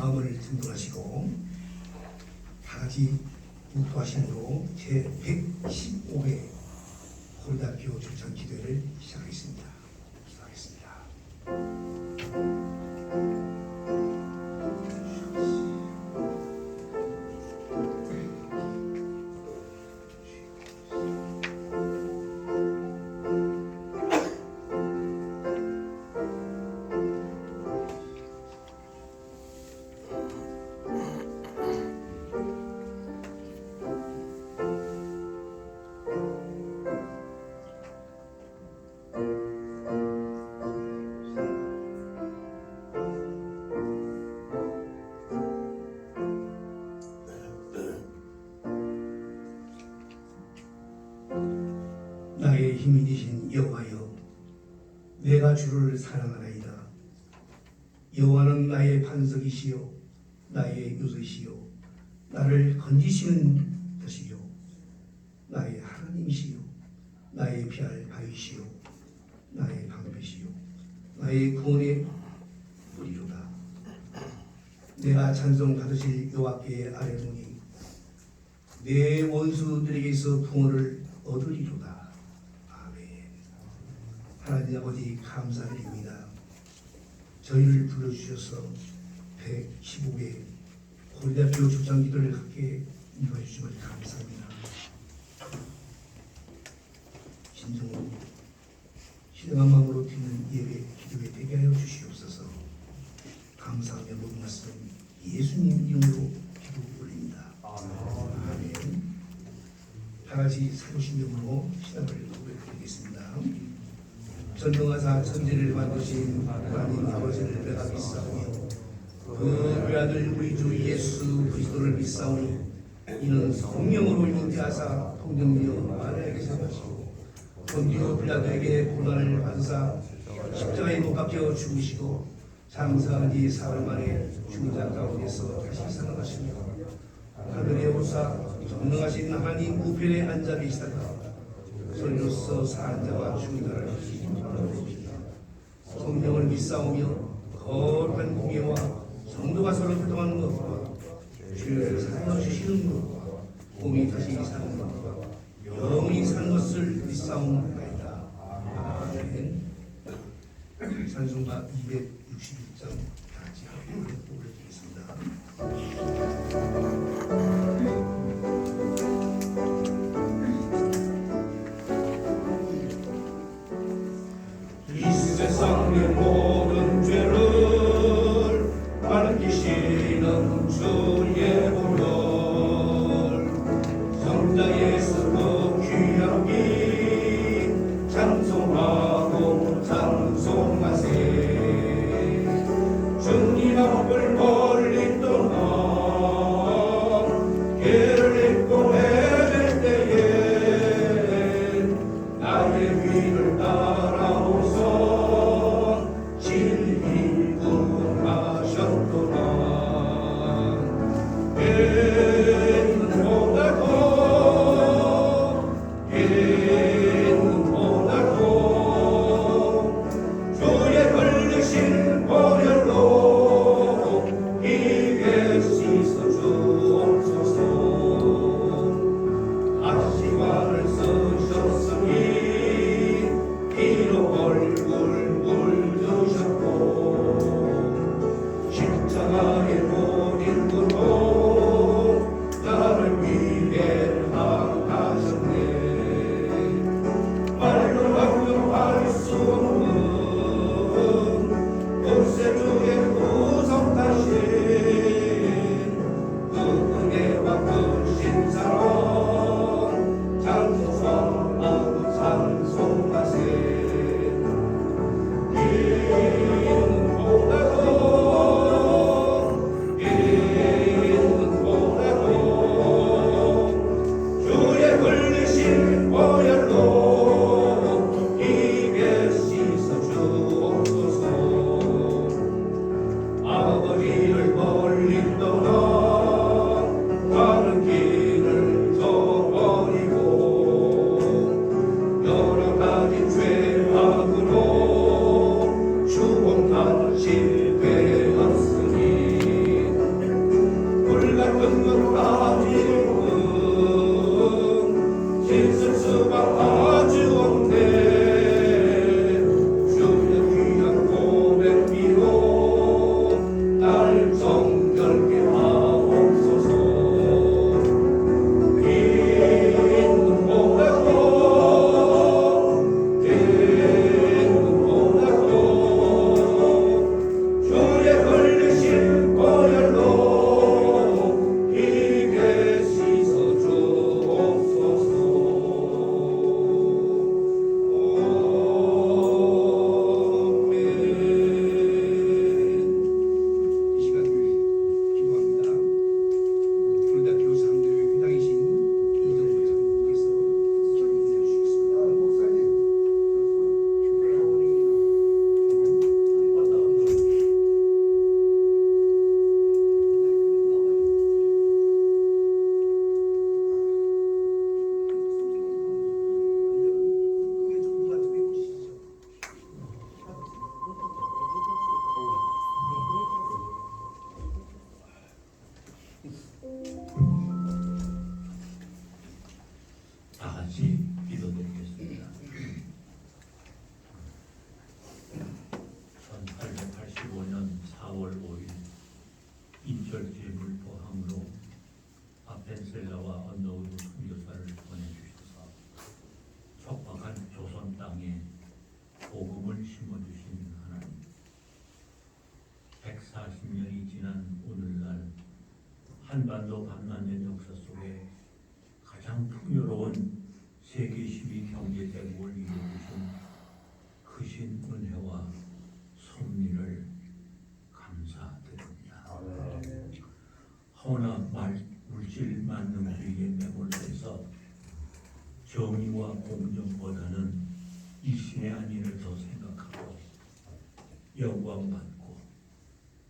마음을 든든하시고 다같이 묵도하심으로 제115회 고려대학교 출장 기도회를 시작하겠습니다. 나의 힘이 되신 여호와여, 내가 주를 사랑하나이다. 여호와는 나의 반석이시요 나의 요새시요 나를 건지시는 것이요 나의 하나님이시요 나의 피할 바위시요 나의 방패시요 나의 구원의 뿌리로다. 내가 찬송 받으실 여호와께 아뢰노니 내 원수들에게서 부흥을 얻으리로다. 하나님 아버지 감사드립니다. 저희를 불러주셔서 115회 고려대학교 출장기도를 함께 인도해 주심을 감사합니다. 진정으로 신령한 마음으로 드리는 예배 기도에 되게 하여 주시옵소서. 감사하며 모든 말씀 예수님 이름으로 기도 올립니다. 아멘. 다같이 사도신 명으로 신앙을 고백드리겠습니다. 전능하사 천지를 만드신 하나님 아버지를 내가 믿사오며 그 외아들 우리 주 예수 그리스도를 믿사오니 이는 성령으로 잉태하사 통정되어 마리아에게서 나시고 본디오 빌라도에게 고난을 받으사 십자가에 못 박혀 죽으시고 장사한 뒤 사흘 만에 죽은 자 가운데서 다시 살아나시며 하늘에 오사 전능하신 하나님 우편에 앉아 계시다가 선로서 사한 자와 죽은 자를 성령을 믿사오며 거룩한 공예와 성도가 서로 교통하는 것과 주를 살려주시는 것과 몸이 다시 사는 것과 영원히 사는 것을 믿사옵나이다. 아멘. 찬송가 261장 다같이 함께 올려드리겠습니다. 세상의 모든 죄를 밝히시는 주의 보혈 성자에서 귀한 길 찬송하고 찬송하세 주님 앞을 멀리 떠 씻을 수가 아주 없네. 주의 귀한 고백 위로 날 정결케 하옵소서. 빈 고백도 빈 고백도 주의 흘리신 보혈로 이게 씻어 주옵소서. 이 시간 기도합니다. 고린도교회 상교회 회장이신 이정호 장로께서 기도해 주시겠습니다. 다 같이 기도드리겠습니다. 1885년 4월 5일 인철제물 포항으로 아펜셀라와 언더우드 선교사를 보내주셔서 척박한 조선 땅에 복음을 심어주신 하나님, 140년이 지난 오늘날 한반도 반만년 역사 속에 가장 풍요로운 세계 10위 경제 대국을 이루신 크신 은혜와 섭리를 감사드립니다. 허나 물질 만능주의에 매몰돼서 정의와 공정보다는 이 신의 안위를 더 생각하고 영광받고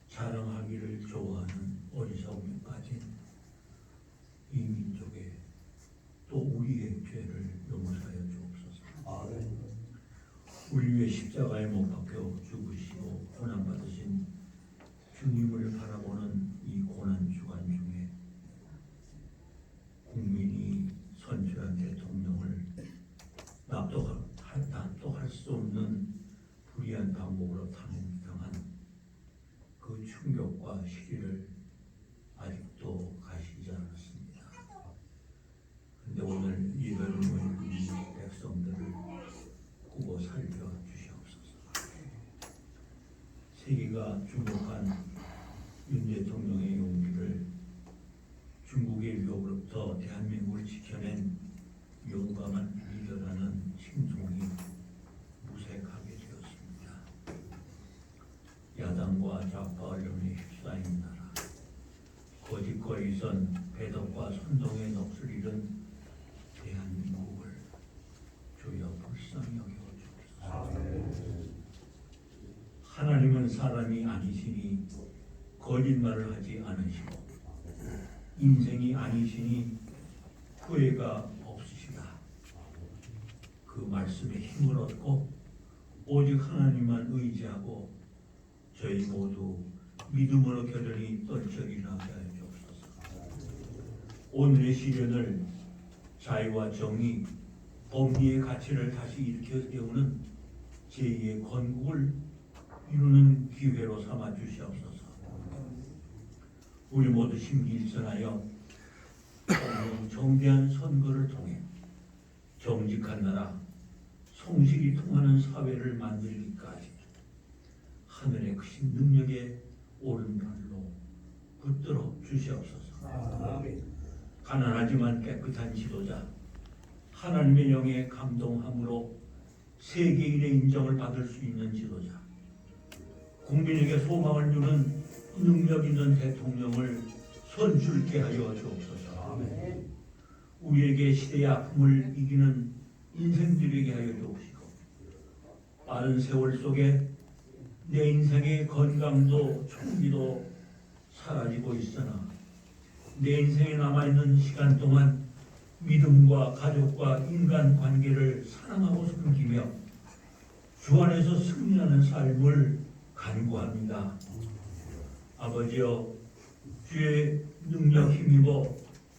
자랑하기를 좋아하는 어리석음에 빠진 이 민족의 또 우리의 죄를 용서하여 주옵소서. 우리 위해 십자가에 못 박혀 죽으시고 고난받으신 주님을 바라보는 이 고난 주간 중에 국민이 선출한 대통령을 납득할 수 없는 불의한 방법으로 당한 그 충격과 시기를 아직도 가시지 않았습니다. 근데 오늘 예배를 모인 우리 백성들을 꾸고 살펴 주시옵소서. 세계가 주목한 윤 대통령의 용기를, 중국의 위협으로부터 대한민국을 지켜낸 용감한 리더라는 칭송이 무색하게 되었습니다. 야당과 좌파 언론에 휩싸인 나라, 거짓과 위선, 배덕과 선동의 넋을 잃은 대한민국을 주여 불쌍히 여겨주옵소서. 하나님은 사람이 아니시니 거짓말을 하지 않으시고 인생이 아니시니 후회가 없으시다. 그 말씀에 힘을 얻고 오직 하나님만 의지하고 저희 모두 믿음으로 겨들이 떨쳐지나게 하여 주옵소서. 오늘의 시련을 자유와 정의, 법리의 가치를 다시 일으켜 세우는 제2의 건국을 이루는 기회로 삼아 주시옵소서. 우리 모두 심기일전하여 정대한 선거를 통해 정직한 나라, 성실히 통하는 사회를 만들기까지 하늘의 크신 능력에 오른발로 붙들어 주시옵소서. 가난하지만 깨끗한 지도자, 하나님의 영에 감동함으로 세계인의 인정을 받을 수 있는 지도자, 국민에게 소망을 주는 능력 있는 대통령을 선출케 하여 주옵소서. 우리에게 시대의 아픔을 이기는 인생들에게 하여 주옵시고, 빠른 세월 속에 내 인생의 건강도 총기도 사라지고 있으나 내 인생에 남아있는 시간 동안 믿음과 가족과 인간관계를 사랑하고 섬기며 주 안에서 승리하는 삶을 간구합니다. 아버지여, 주의 능력 힘입어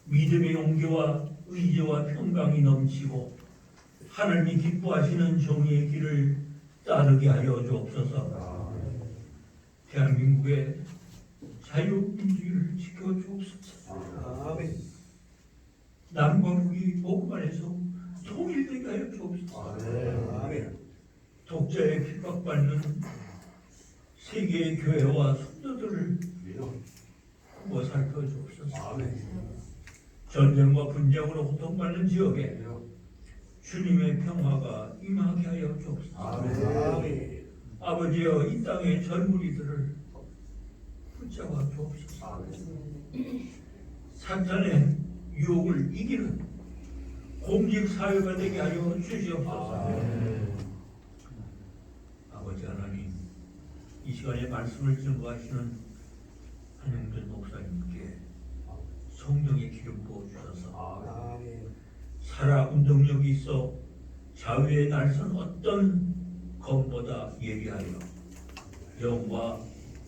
믿음의 용기와 의지와 평강이 넘치고 하나님이 기뻐하시는 정의의 길을 따르게 하여 주옵소서. 대한민국의 자유민주주의를 지켜주옵소서. 아멘. 남과 북이 복음 안에서 통일되게 하여 주옵소서. 아멘. 독자에 핍박받는 세계의 교회와 성도들을 보고 살펴주옵소서. 전쟁과 분쟁으로 고통받는 지역에 주님의 평화가 임하게 하여 주옵소서. 아멘. 아버지여, 이 땅의 젊은이들을 붙잡아 주옵소서. 사탄의 유혹을 이기는 공직 사회가 되게 하여 주시옵소서. 아버지 하나님, 이 시간에 말씀을 증거하시는 한영준 목사님께 성령의 기름 부어 주셔서 살아 운동력이 있어 좌우의 날선 어떤 검보다 예리하여 영과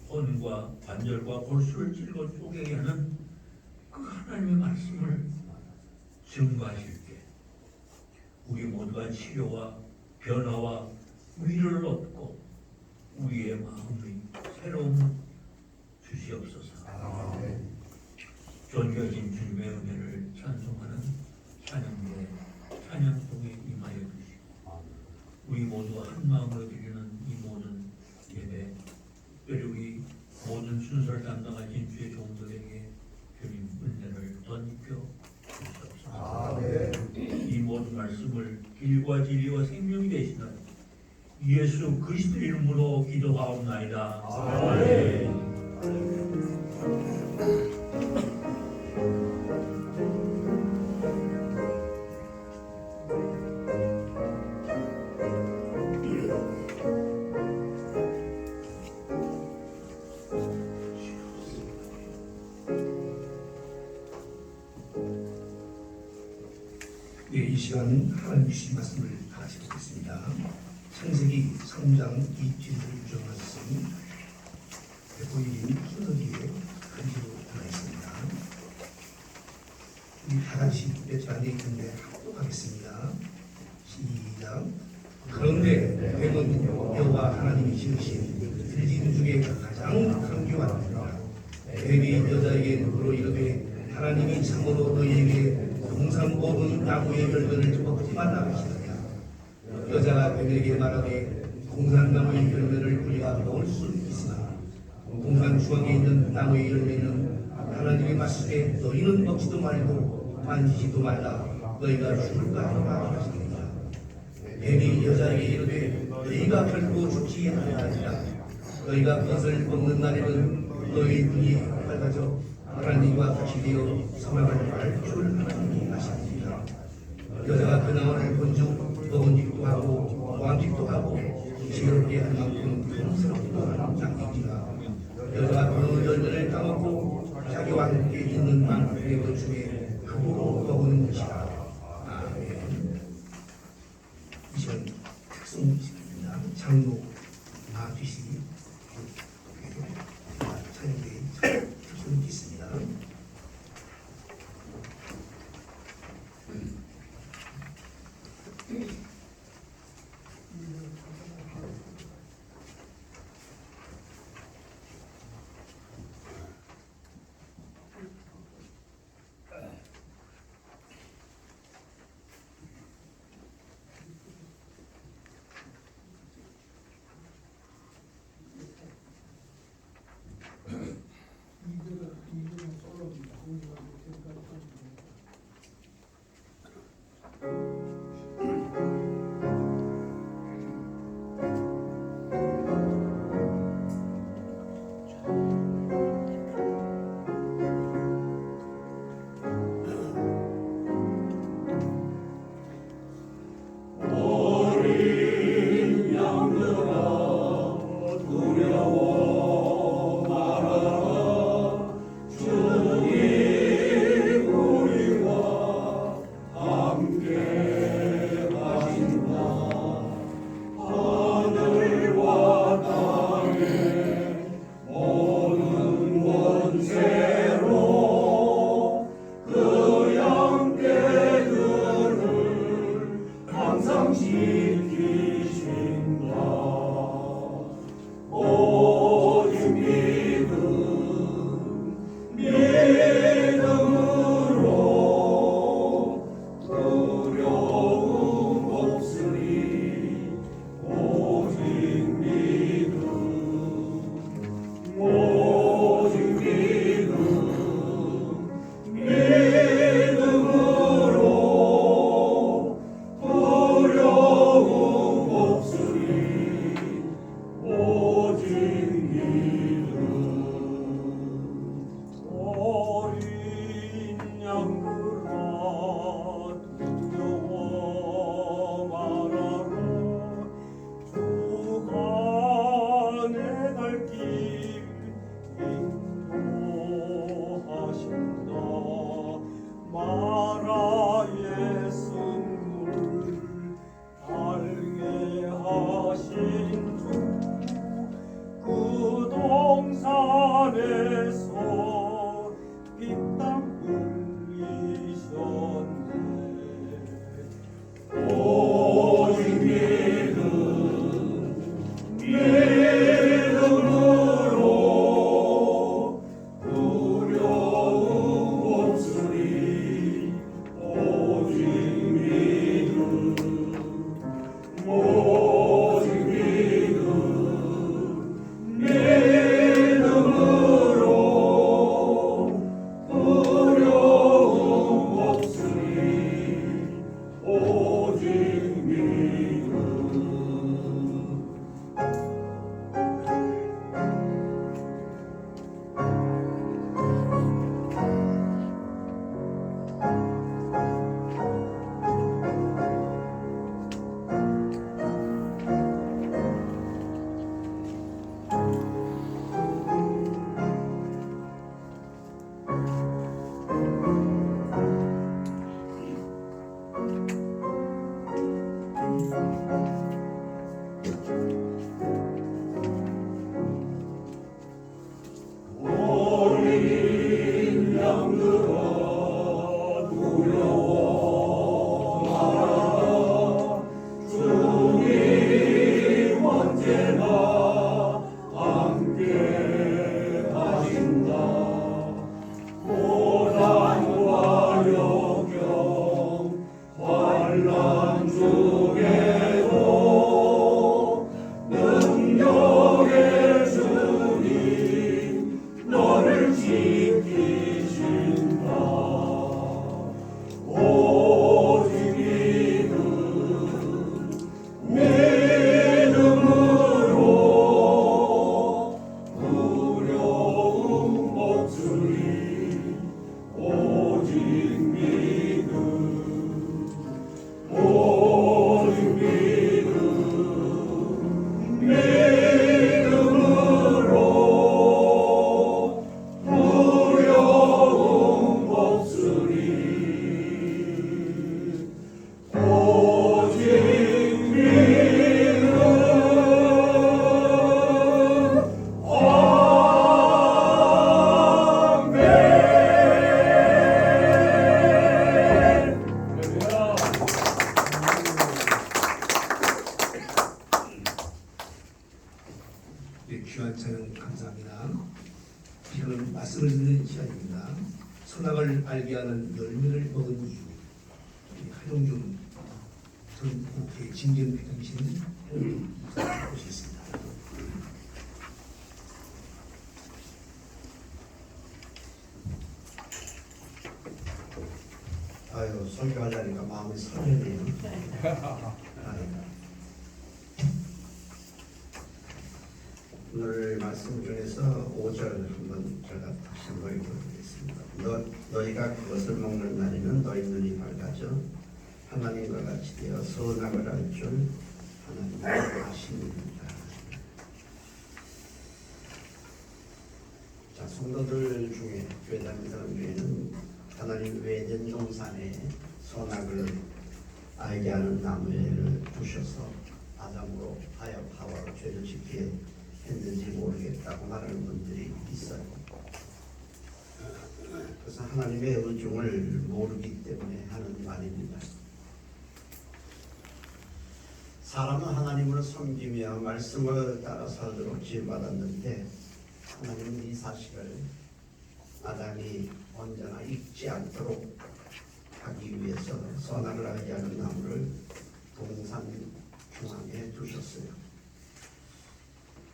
혼과 관절과 골수를 찔러 쪼개게 하는 그 하나님의 말씀을 증거하실 때 우리 모두가 치료와 변화와 위를 얻고 우리의 마음의 새로움 주시옵소서. 존귀하신 주님의 은혜를 찬송하는 찬양대 찬양송에 임하여 주시고 우리 모두 한 마음으로 드리는 이 모든 예배, 특별히 우리 모든 순서를 담당하신 주의 종들에게 주님 은혜를 덧입혀 주시옵소서. 이 모든 말씀을 길과 진리와 생명이 되시는 예수 그리스도 이름으로 기도하옵나이다. 아멘. 네, 이 시간 하나님 주신 말씀을 같이 보겠습니다. 창세기 3장 27절을 유정한 말씀 보이린 희너기의 간지로 들어 있습니다. 우리 다 같이 몇 안 되어 있는데 합독하겠습니다. 시작. 그런데 뱀은 여호와 하나님이 지으신 들짐 중에 가장 강교하니라. 뱀이 여자에게 누구로 이르되 하나님이 참으로 너희에게 동산 모든 나무의 열매를 먹지 말라 하시느냐. 여자가 뱀에게 말하되 동산 나무의 열매를 우리가 먹을 수 있으나 동산 중앙에 있는 나무의 열매는 하나님이 말씀에 너희는 먹지도 말고 만지지도 말라 너희가 죽을까 하노라 하시느니라. 뱀이 여자에게 이르되 너희가 결코 죽지 아니하리라. 너희가 그것을 먹는 날에는 너희 눈이 밝아져 하나님과 같이 되어 선악을 알 줄 하나님이 아시느니라. 여자가 그 나무를 본즉 먹은 짓도 하고 보한 짓도 하고 지혜롭게 할 만큼 탐스럽기도 하는 장이니라. 여자가 그 열매를 따먹고 자기와 함께 있는 만큼의 것 중에 함부로 먹은 것이라. 아멘. 이 시간 특성식입니다. 장로 아뒤시 찬양대에 특성이 있습니다. 양들아 두려워 말아라 주가 내 갈 길 인도하신다 마라 예수를 알게 하신 주 그 동산에서 피땀 흘리셨네 오직 믿음으로 두려움 없으리 오직 믿음 오직 믿음 믿음으로 두려움 없으리 오직 믿음 어린 양들아 두려워 말아라 주님 언제나 함께 하신다 고난과 역경 환난 중에도 능력의 주님 너를 지키신다 오직 믿음 믿음으로 두려움 없으리 오직 믿음 오직 믿음 믿음으로 두려움 없으리 오직 믿음 네, 귀한 찬양 감사합니다. 지금 말씀을 듣는 시간입니다. 선악을 알게 하는 열매를 먹은 이유 하동준 전 국회 진경회장신 모시겠습니다. 아유, 설교하려니까 마음이 설레네요. 오늘 말씀 중에서 5절 한번 제가 다시 한번 읽어보겠습니다. 너희가 그것을 먹는 날에는 너희 눈이 밝아져 하나님과 같이 되어 선악을 알 줄 하나님이 아십니다. 자, 성도들 중에 교회 다니는 사람 중에는 하나님 외전 동산에 선악을 알게 하는 나무를 두셔서 아담으로 하여 하와로 죄를 짓게 했는지 모르겠다고 말하는 분들이 있어요. 그래서 하나님의 의중을 모르기 때문에 하는 말입니다. 사람은 하나님을 섬기며 말씀을 따라 살도록 지음받았는데 하나님은 이 사실을 아담이 언제나 잊지 않도록 하기 위해서 선악을 알게 하는 나무를 동산 중앙에 두셨어요.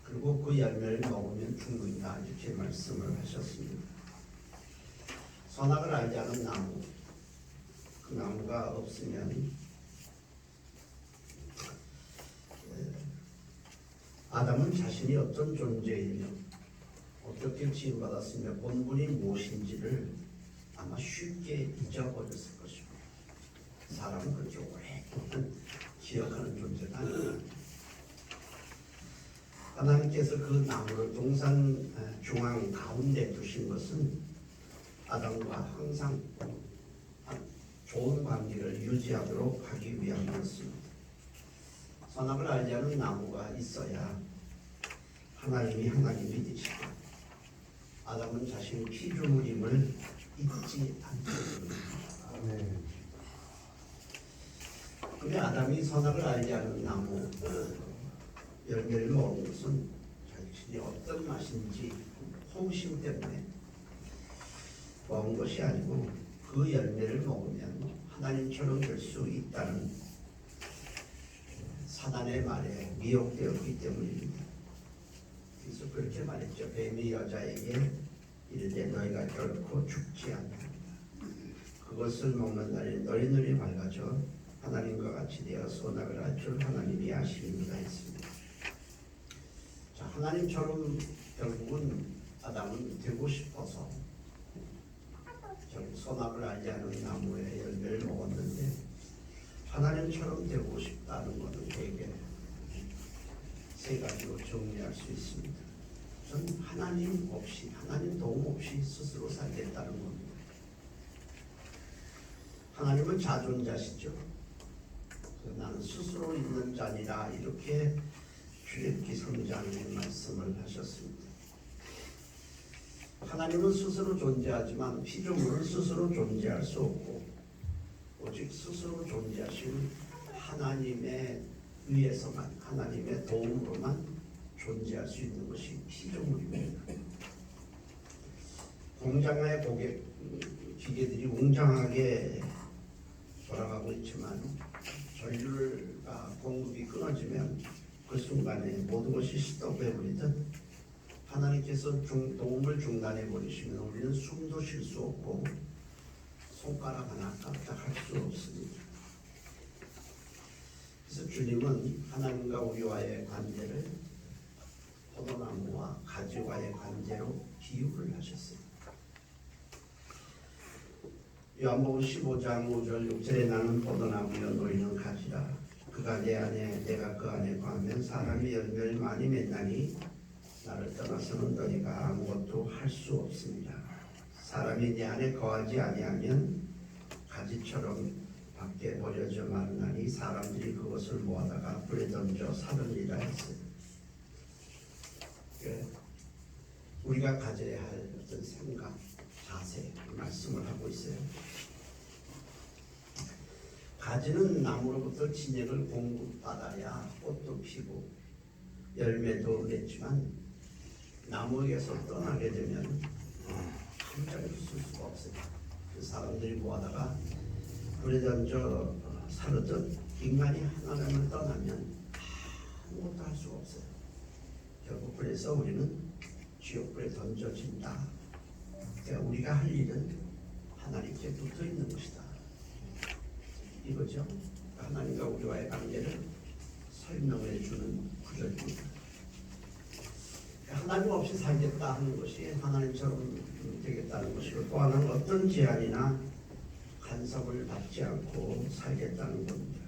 그리고 그 열매를 먹으면 죽는다 이렇게 말씀을 하셨습니다. 선악을 알게 하는 나무, 그 나무가 없으면 아담은 자신이 어떤 존재이며 어떻게 지음받았으며 본분이 무엇인지를 아마 쉽게 잊어버렸을 것이고 사람은 그렇게 오랫동안 기억하는 존재가 아니라 하나님께서 그 나무를 동산 중앙 가운데 두신 것은 아담과 항상 좋은 관계를 유지하도록 하기 위함이었습니다. 선악을 알지 않은 나무가 있어야 하나님이 하나님이 되시고 아담은 자신의 피조물임을 잊지 않습니다. 근데 아담이 선악을 알지 않은 나무 열매를 먹은 것은 자신이 어떤 맛인지 호기심 때문에 먹은 것이 아니고 그 열매를 먹으면 하나님처럼 될 수 있다는 사단의 말에 미혹되었기 때문입니다. 그래서 그렇게 말했죠. 뱀이 여자에게 이르되 너희가 결코 죽지 않는다. 그것을 먹는 날에 너희 눈이 밝아져 하나님과 같이 되어 선악을 알 줄 하나님이 아심이니라 했습니다. 자, 하나님처럼 결국은 아담은 되고 싶어서 결국 선악을 알지 않은 나무의 열매를 먹었는데 하나님처럼 되고 싶다는 것은 되게 세 가지로 정리할 수 있습니다. 전 하나님 없이 하나님 도움 없이 스스로 살겠다는 겁니다. 하나님은 자존자시죠. 나는 스스로 있는 자니라 이렇게 출애굽기 3장에 말씀을 하셨습니다. 하나님은 스스로 존재하지만 피조물은 스스로 존재할 수 없고 오직 스스로 존재하신 하나님에 의해서만 하나님의 도움으로만 존재할 수 있는 것이 피조물입니다. 공장의 기계들이 웅장하게 돌아가고 있지만 전류가 공급이 끊어지면 그 순간에 모든 것이 스톱해버리듯 하나님께서 도움을 중단해 버리시면 우리는 숨도 쉴 수 없고 손가락 하나 깜짝할 수 없습니다. 그래서 주님은 하나님과 우리와의 관계를 포도나무와 가지와의 관계로 비유를 하셨습니다. 요한복음 15장 5절 6절에 나는 포도나무여 너희는 가지라. 그가 내 안에 내가 그 안에 거하면 사람이 열매를 많이 맺나니 나를 떠나서는 너희가 아무것도 할 수 없습니다. 사람이 내 안에 거하지 아니하면 가지처럼 밖에 버려져 마르나니 사람들이 그것을 모아다가 불에 던져 사르리라 했어요. 우리가 가져야 할 어떤 생각, 자세 말씀을 하고 있어요. 가지는 나무로부터 진액을 공급받아야 꽃도 피고 열매도 맺지만 나무에게서 떠나게 되면 한 자리 쓸 수가 없어요. 그 사람들이 모아다가 불에 던져 사르듯 인간이 하나님을 떠나면 아무것도 할 수가 없어요. 결국 그래서 우리는 지옥불에 던져진다. 그러니까 우리가 할 일은 하나님께 붙어 있는 것이다. 이거죠. 하나님과 우리와의 관계를 설명해 주는 구절입니다. 하나님 없이 살겠다 하는 것이 하나님처럼 되겠다는 것이고 또 하나는 어떤 제한이나 간섭을 받지 않고 살겠다는 겁니다.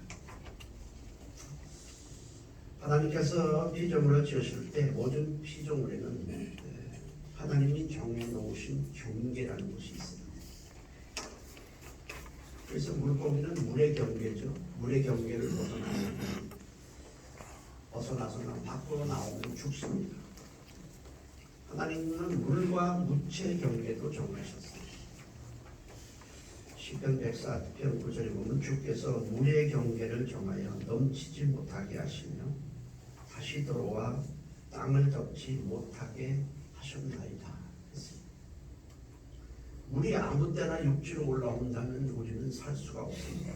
하나님께서 피조물을 지으실 때 모든 피조물에는 하나님이 정해놓으신 경계라는 것이 있어요. 그래서 물고기는 물의 경계죠. 물의 경계를 벗어나서는 밖으로 나오면 죽습니다. 하나님은 물과 무채 경계도 정하셨어요. 시편 104편 9절에 보면 주께서 물의 경계를 정하여 넘치지 못하게 하시며 다시 들어와 땅을 덮지 못하게 하셨나이다. 물이 아무 때나 육지로 올라온다면 우리는 살 수가 없습니다.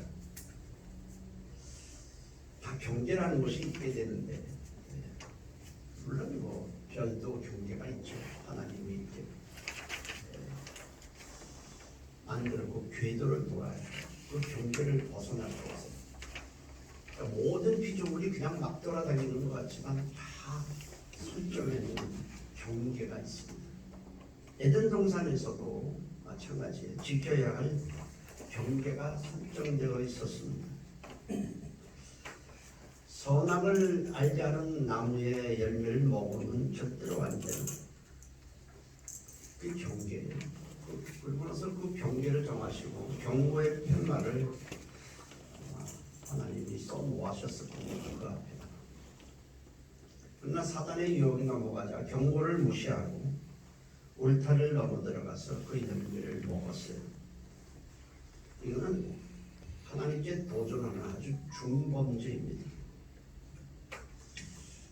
다 경계라는 것이 있게 되는데 물론 뭐 별도 경계가 있죠. 하나님이 이렇게 만들고 궤도를 돌아야 그 경계를 벗어날 수 없어요. 그러니까 모든 피조물이 그냥 막 돌아다니는 것 같지만 다 설정해 놓은 경계가 있습니다. 에덴 동산에서도 마찬가지에 지켜야 할 경계가 설정되어 있었습니다. 선악을 알지 않은 나무의 열매를 먹으면 절대로 안 되는 그 경계. 그리고 나서 그 경계를 정하시고 경고의 팻말을 하나님이 써놓으셨을 겁니다. 그 앞에. 그러나 사단의 유혹이 넘어가자 경고를 무시하고 울타리를 넘어 들어가서 그 열매를 먹었어요. 이거는 하나님께 도전하는 아주 중범죄입니다.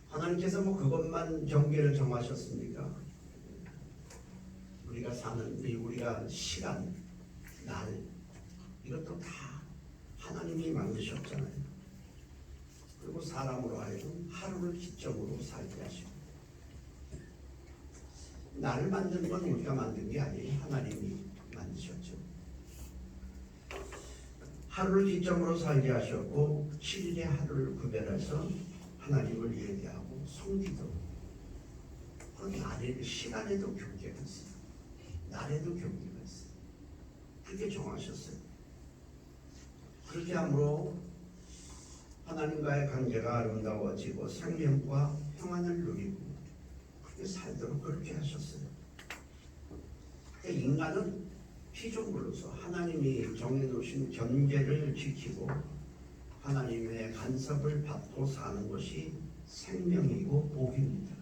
하나님께서 뭐 그것만 경계를 정하셨습니까? 우리가 사는 우리가 시간, 날 이것도 다 하나님이 만드셨잖아요. 그리고 사람으로 하여금 하루를 기점으로 살게 하시고 나를 만든 건 우리가 만든 게 아니에요. 하나님이 만드셨죠. 하루를 기점으로 살게 하셨고 7일의 하루를 구별해서 하나님을 얘기하고 섬기도록 그 날의 시간에도 경계가 있어요. 날에도 경계가 있어요. 그렇게 정하셨어요. 그렇게 함으로 하나님과의 관계가 아름다워지고 생명과 평안을 누리고 그렇게 살도록 그렇게 하셨어요. 그러니까 인간은 피조물로서 하나님이 정해놓으신 경계를 지키고 하나님의 간섭을 받고 사는 것이 생명이고 복입니다.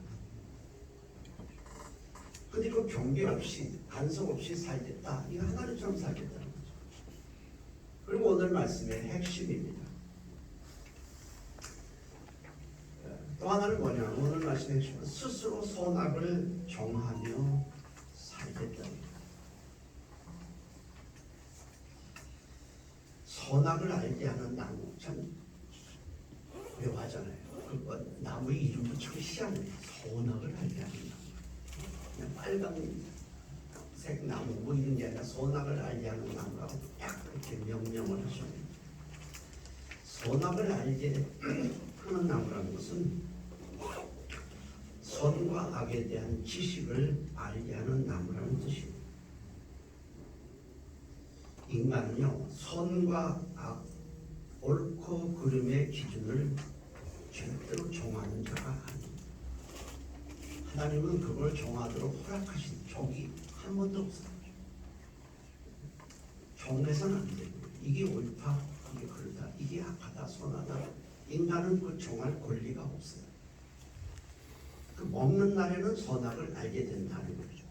근데 그 경계 없이 간섭 없이 살겠다. 이거 하나님처럼 살겠다는 거죠. 그리고 오늘 말씀의 핵심입니다. 또 하나는 뭐냐? 오늘 말씀의 핵심은 스스로 선악을 정하며 살겠다는 거예요. 선악을 알게 하는 나무 참 묘하잖아요. 그 나무의 이름도 참 희한해요. 선악을 알게 하는 나무. 그냥 빨간색 나무 뭐 이런 게 아니라 선악을 알게 하는 나무라고 딱 그렇게 명명을 하십니다. 선악을 알게 하는 나무라는 것은 선과 악에 대한 지식을 알게 하는 나무라는 뜻입니다. 인간은요, 선과 악, 옳고 그름의 기준을 절대로 정하는 자가 아닙니다. 하나님은 그걸 정하도록 허락하신 적이 한 번도 없어요. 정해서는 안 되고 이게 옳다, 이게 그르다, 이게 악하다, 선하다. 인간은 그 정할 권리가 없어요. 그 먹는 날에는 선악을 알게 된다는 거죠.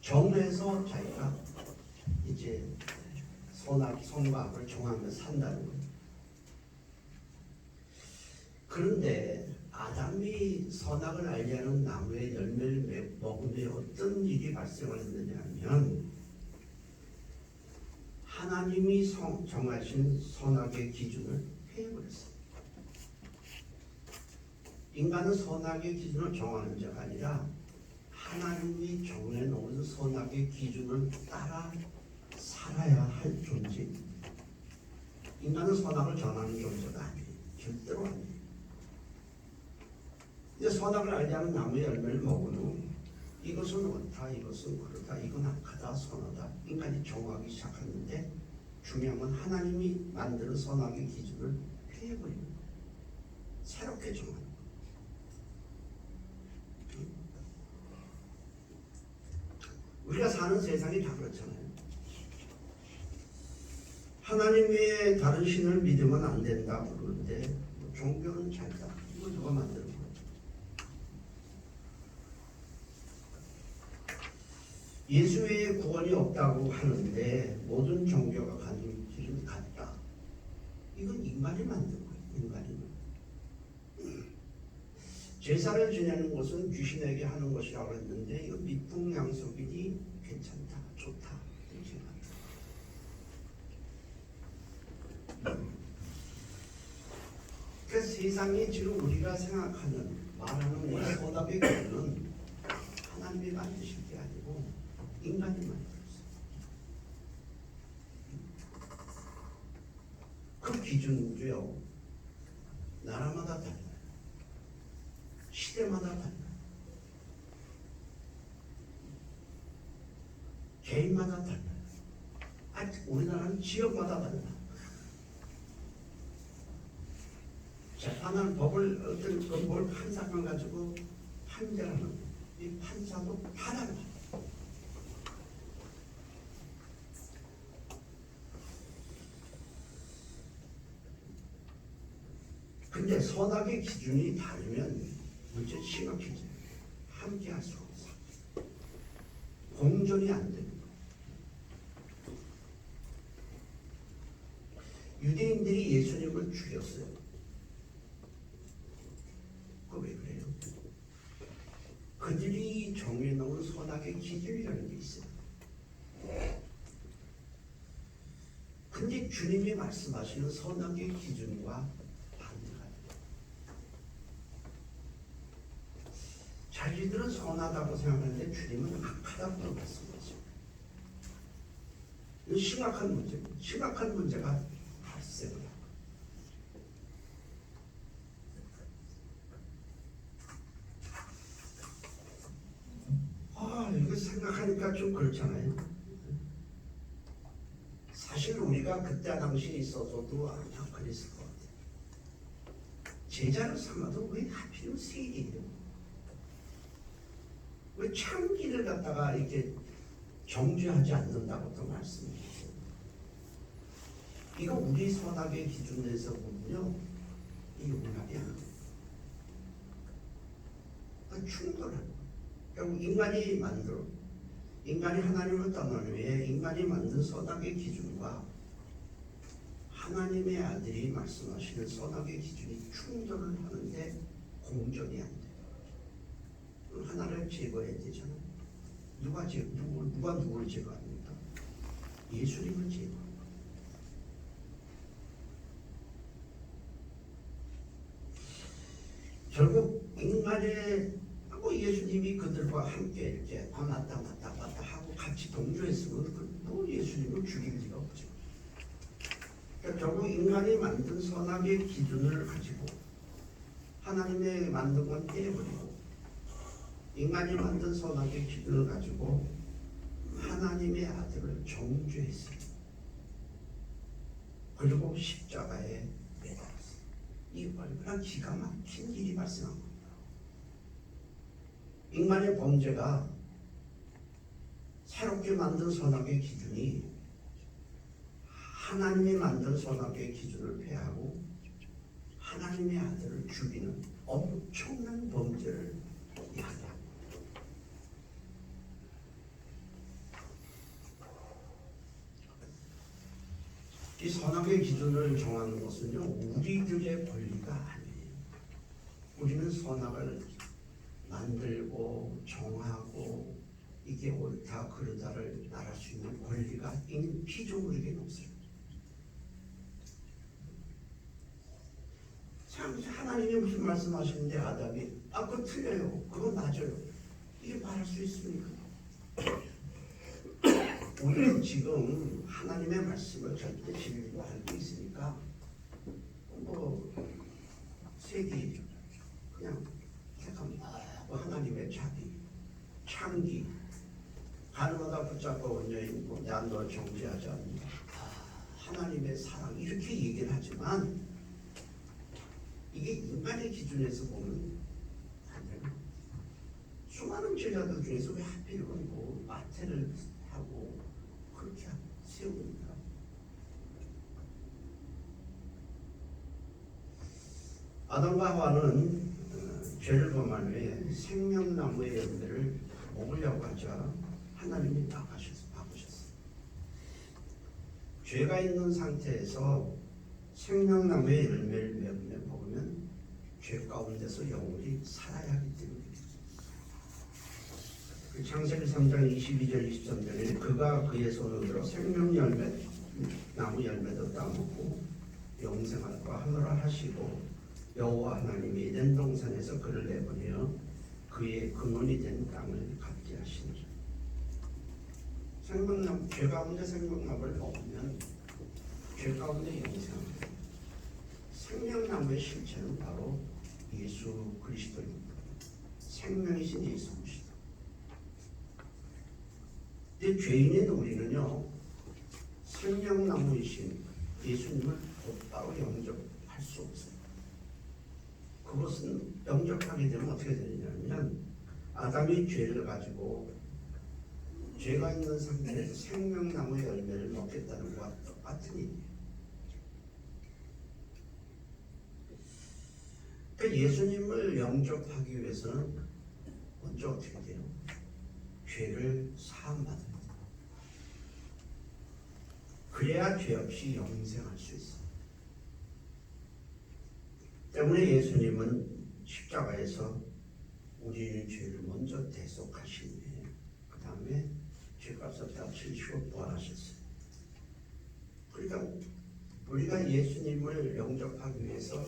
정해서 자기가 이제 선과 악을 정하며 산다는 거예요. 그런데 아담이 선악을 알게 하는 나무의 열매를 먹으며 어떤 일이 발생을 했느냐 하면 하나님이 정하신 선악의 기준을 폐해버렸어요. 인간은 선악의 기준을 정하는 자가 아니라 하나님이 정해놓은 선악의 기준을 따라 살아야 할 존재입니다. 인간은 선악을 정하는 존재가 아니에요. 절대로 아니에요. 이제 선악을 알게 하는 나무의 열매를 먹은 후 이것은 옳다, 이것은 그렇다, 이건 악하다, 선하다 인간이 정하기 시작했는데 중요한 건 하나님이 만드는 선악의 기준을 폐해버리는 거예요. 새롭게 정하는 거예요. 우리가 사는 세상이 다 그렇잖아요. 하나님 외에 다른 신을 믿으면 안 된다 그러는데 종교는 잘다. 이거 누가 만드는 거예요? 예수 외에 구원이 없다고 하는데 모든 종교가 가는 길은 같다. 이건 인간이 만든 거예요. 인간이. 제사를 지내는 것은 귀신에게 하는 것이라고 했는데 이거 미풍양속이니 괜찮다, 좋다 이렇게 말해요. 그 세상이 지금 우리가 생각하는 말하는 이 선악의 기준은 하나님이 만드신 게 아니고 인간이 만들었어요. 그 기준도요 나라마다 달라요. 시대마다 달라요. 개인마다 달라요. 우리나라는 지역마다 달라. 재판을 법을 어떤 뭘 판사만 가지고 판결하는 이 판사도 다 달라. 근데 선악의 기준이 다르면 문제 심각해져요. 함께 할 수가 없어. 공존이 안 됩니다. 유대인들이 예수님을 죽였어요. 그거 왜 그래요? 그들이 정해놓은 선악의 기준이라는 게 있어요. 근데 주님이 말씀하시는 선악의 기준과 반대가 돼요. 자기들은 선하다고 생각하는데 주님은 악하다고 말씀하죠. 이건 심각한 문제입니다. 심각한 문제가 발생을 하고. 이거 생각하니까 좀 그렇잖아요. 사실 우리가 그때 당시에 있어서도 아마 그랬을 것 같아요. 제자를 삼아도 왜 하필이면 세계예요? 왜 창기를 갖다가 이렇게 정죄하지 않는다고 또 말씀드렸어요. 이거 우리 선악의 기준에서 보면요, 이게 말이야. 충돌하는 거예요. 결국 인간이 하나님을 떠난 후에 인간이 만든 선악의 기준과 하나님의 아들이 말씀하시는 선악의 기준이 충돌을 하는데 공존이 안 돼요. 하나를 제거해야 되잖아요. 누가 누구를 제거합니까? 예수님을 제거합니다. 결국 인간의 예수님이 그들과 함께 이렇게 맞다 하고 같이 동조했으면 예수님을 죽일 리가 없죠. 그러니까 결국 인간이 만든 선악의 기준을 가지고 하나님의 만든 건 떼버리고 인간이 만든 선악의 기준을 가지고 하나님의 아들을 정죄했어요. 그리고 십자가에 매달았어요. 이 얼마나 기가 막힌 일이 발생한 겁니다. 인간의 범죄가 새롭게 만든 선악의 기준이 하나님이 만든 선악의 기준을 폐하고 하나님의 아들을 죽이는 엄청난 범죄를 이야기합니다. 이 선악의 기준을 정하는 것은요, 우리들의 권리가 아니에요. 우리는 선악을 만들고 정하고 이게 옳다 그르다를 말할 수 있는 권리가 피조물에게는 없어요. 참 하나님이 무슨 말씀하시는데 아담이 그거 틀려요. 그거 맞아요. 이게 말할 수 있습니까? 우리는 지금 하나님의 말씀을 절대 진리로 알고 있으니까 세계 그냥 하나님의 자비, 창기, 가늠하다 붙잡고 원녀인 난 널 정죄하지 않는다. 하나님의 사랑 이렇게 얘기를 하지만 이게 인간의 기준에서 보면 안 되나? 수많은 제자들 중에서 왜 하필이면 마태를 하고 그렇게 세웁니까? 아담과 하와는 죄를 범한 후에 생명나무의 열매를 먹으려고 하자 하나님이 막으셨어요. 죄가 있는 상태에서 생명나무의 열매를 먹으면 죄 가운데서 영원히 살아야 하기 때문입니다. 창세기 3장 22절 23절에 그가 그의 손을 들어 생명나무 열매도 따먹고 영생할까 하노라 하시고 여호와 하나님이 에덴 동산에서 그를 내보내어 그의 근원이 된 땅을 갖게 하시니라. 죄 가운데 생명나무를 먹으면 죄 가운데 영생합니다. 생명나무의 실체는 바로 예수 그리스도입니다. 생명이신 예수 그리스도. 근데 죄인인 우리는요, 생명나무이신 예수님을 곧바로 영접할 수 없어요. 그것은 영접하게 되면 어떻게 되느냐면 아담이 죄를 가지고 죄가 있는 상태에서 생명나무의 열매를 먹겠다는 것과 똑같은 일이에요. 그러니까 예수님을 영접하기 위해서는 먼저 어떻게 돼요? 죄를 사함받아야 돼요. 그래야 죄 없이 영생할 수 있어요. 때문에 예수님은 십자가에서 우리의 죄를 먼저 대속하신 후에 그 다음에 죄값을 다 치르시고 부활하셨어요. 그러니까 우리가 예수님을 영접하기 위해서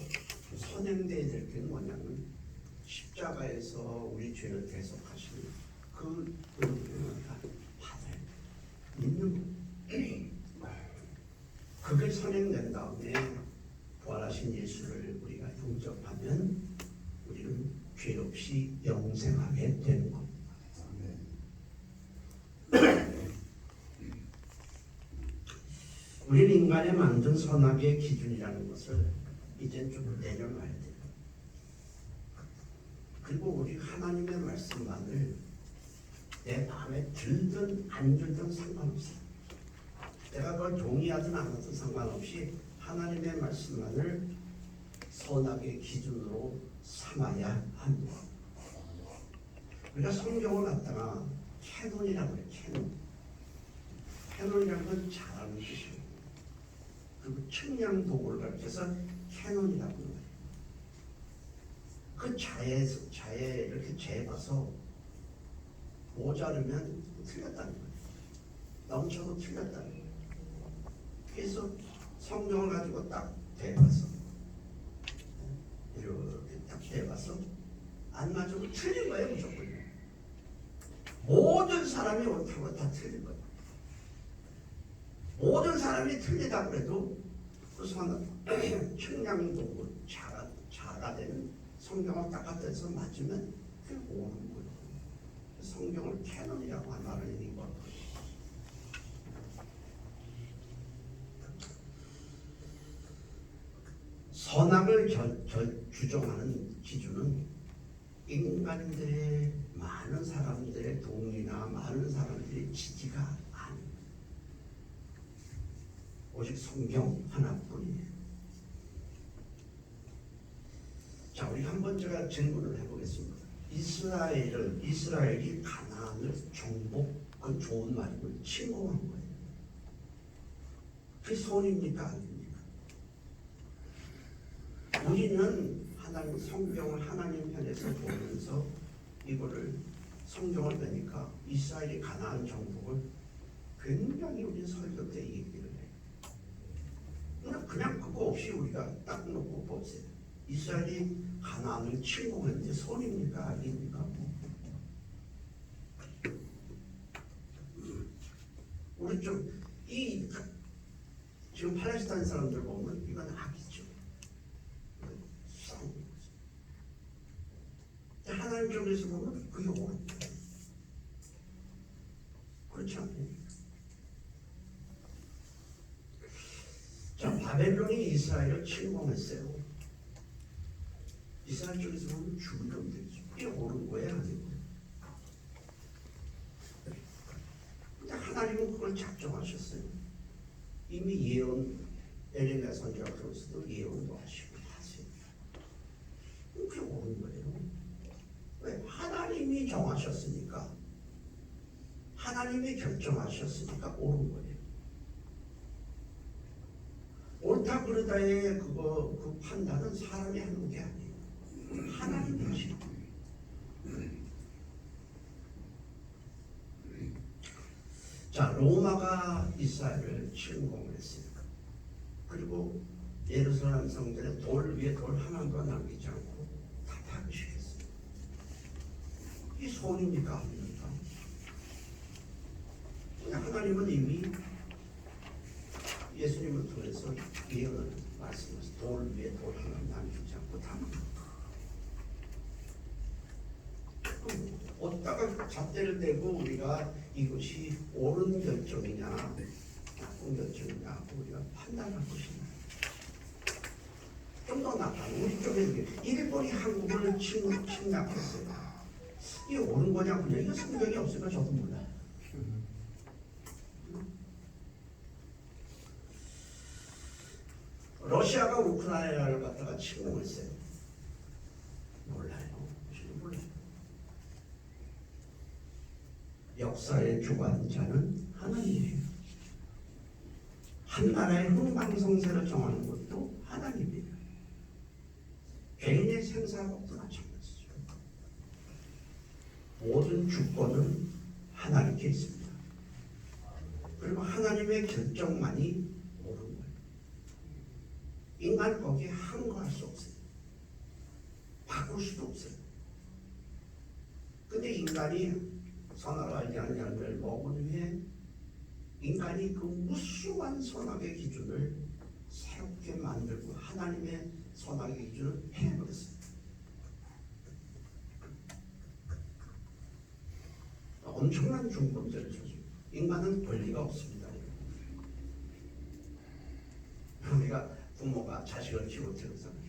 선행돼야 될 게 뭐냐면 십자가에서 우리 죄를 대속하시는 그 은혜를 다 받아야 돼요. 믿는 거예요. 그게 선행된 다음에 부활하신 예수를 우리가 영접하면 우리는 죄 없이 영생하게 되는 겁니다. 우리는 인간의 만든 선악의 기준이라는 것을 이제 좀 내려놔야 돼요. 그리고 우리 하나님의 말씀만을 내 마음에 들든 안 들든 상관없어요. 내가 그걸 동의하든 안 하든 상관없이 하나님의 말씀만을 선악의 기준으로 삼아야 합니다. 우리가 성경을 갖다가 캐논이라고 해요. 캐논이라는 건 잘하는 뜻이에요. 그리고 측량 도구를 가르쳐서 캐논이라고 해요. 그 자에 이렇게 재봐서 모자르면 틀렸다는 거예요. 넘쳐도 틀렸다는 거예요. 그래서 성경을 가지고 딱 대봐서 이렇게 딱 대봐서 안 맞으면 틀린 거예요. 무조건. 모든 사람이 옳다고 다 틀린 거예요. 모든 사람이 틀리다 그래도 그 측량도구 자가 되는 성경을 딱 갖다 대서 맞으면 그게 오는 거예요. 성경을 캐논이라고 하는 이거. 선악을 규정하는 기준은 인간들의 많은 사람들의 동의나 많은 사람들의 지지가 아닙니다. 오직 성경 하나뿐이에요. 자, 우리 한번 제가 질문을 해보겠습니다. 이스라엘이 가나안을 정복한 좋은 말이고 침공한 거예요. 그게 선입니까 아닙니까? 우리는 하나님 성경을 하나님 편에서 보면서 이거를 성경을 보니까 이스라엘이 가나안 정복을 굉장히 우리 설교 때 얘기를 해요. 그냥 그거 없이 우리가 딱 놓고 보세요. 이스라엘이 가나안을 침공했는데 선입니까 아닙니까? 우리 좀 지금 팔레스타인 사람들 보면 이건 악이죠. 하나님 쪽에서 보면 그게 옳은 거예요. 그렇지 않습니까? 자, 바벨론이 이스라엘을 침공했어요. 이스라엘 쪽에서 보면 죽으면 되죠. 그게 옳은 거예요, 아니고? 근데 하나님은 그걸 작정하셨어요. 이미 예언, 에레미야 선지자가 그로서도 예언도 하시고 하세요. 그게 옳은 거예요. 왜? 하나님이 정하셨으니까, 하나님이 결정하셨으니까 옳은 거예요. 옳다 그르다의 그 판단은 사람이 하는 게 아니에요. 하나님이지. 자, 로마가 이스라엘을 침공했어요. 그리고 예루살렘 성전에 돌 위에 돌 하나도 남기지 않고 다 파괴시켰어요. 이 손입니까 아닙니까? 하나님은 이미 예수님을 통해서 예언을 말씀하셔서 돌 위에 돌 하나 남기지 않고 다 어디다가 잣대를 대고 우리가 이것이 옳은 결정이냐 나쁜 결정이냐 우리가 판단할 것이냐. 좀 더 나가는 우리 쪽에 일본이 한국을 침략했어요. 이게 옳은 거냐 그냥 이거 성경이 없으니까 저도 몰라. 러시아가 우크라이나를 갖다가 침공했어요. 몰라요. 저는 몰라요. 역사의 주관자는 하나님이에요. 한 나라의 흥망성쇠를 정하는 것도 하나님이에요. 개인의 생사법도 마찬가지죠. 모든 주권은 하나님께 있습니다. 그리고 하나님의 결정만이 옳은 거예요. 인간 거기에 항거할 수 없어요. 바꿀 수도 없어요. 근데 인간이 선악을 알지 않는 열매를 먹은 후에 인간이 그 무수한 선악의 기준을 새롭게 만들고 하나님의 선악의 기준을 해버렸어요. 엄청난 중범죄를 저지르고 인간은 권리가 없습니다. 우리가 부모가 자식을 키울 때 그러잖아요.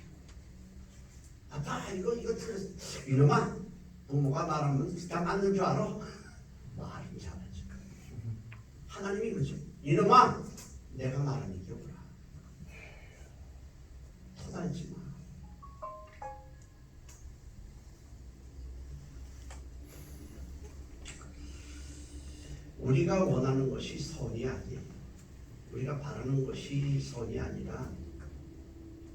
아빠 이거 틀렸어. 이놈아 부모가 말하면 다 맞는 줄 알아? 말은 잘하지. 하나님이 그러죠. 이놈아 내가 말하는 게 오라. 터달지 마. 우리가 원하는 것이 선이 아니에요. 우리가 바라는 것이 선이 아니라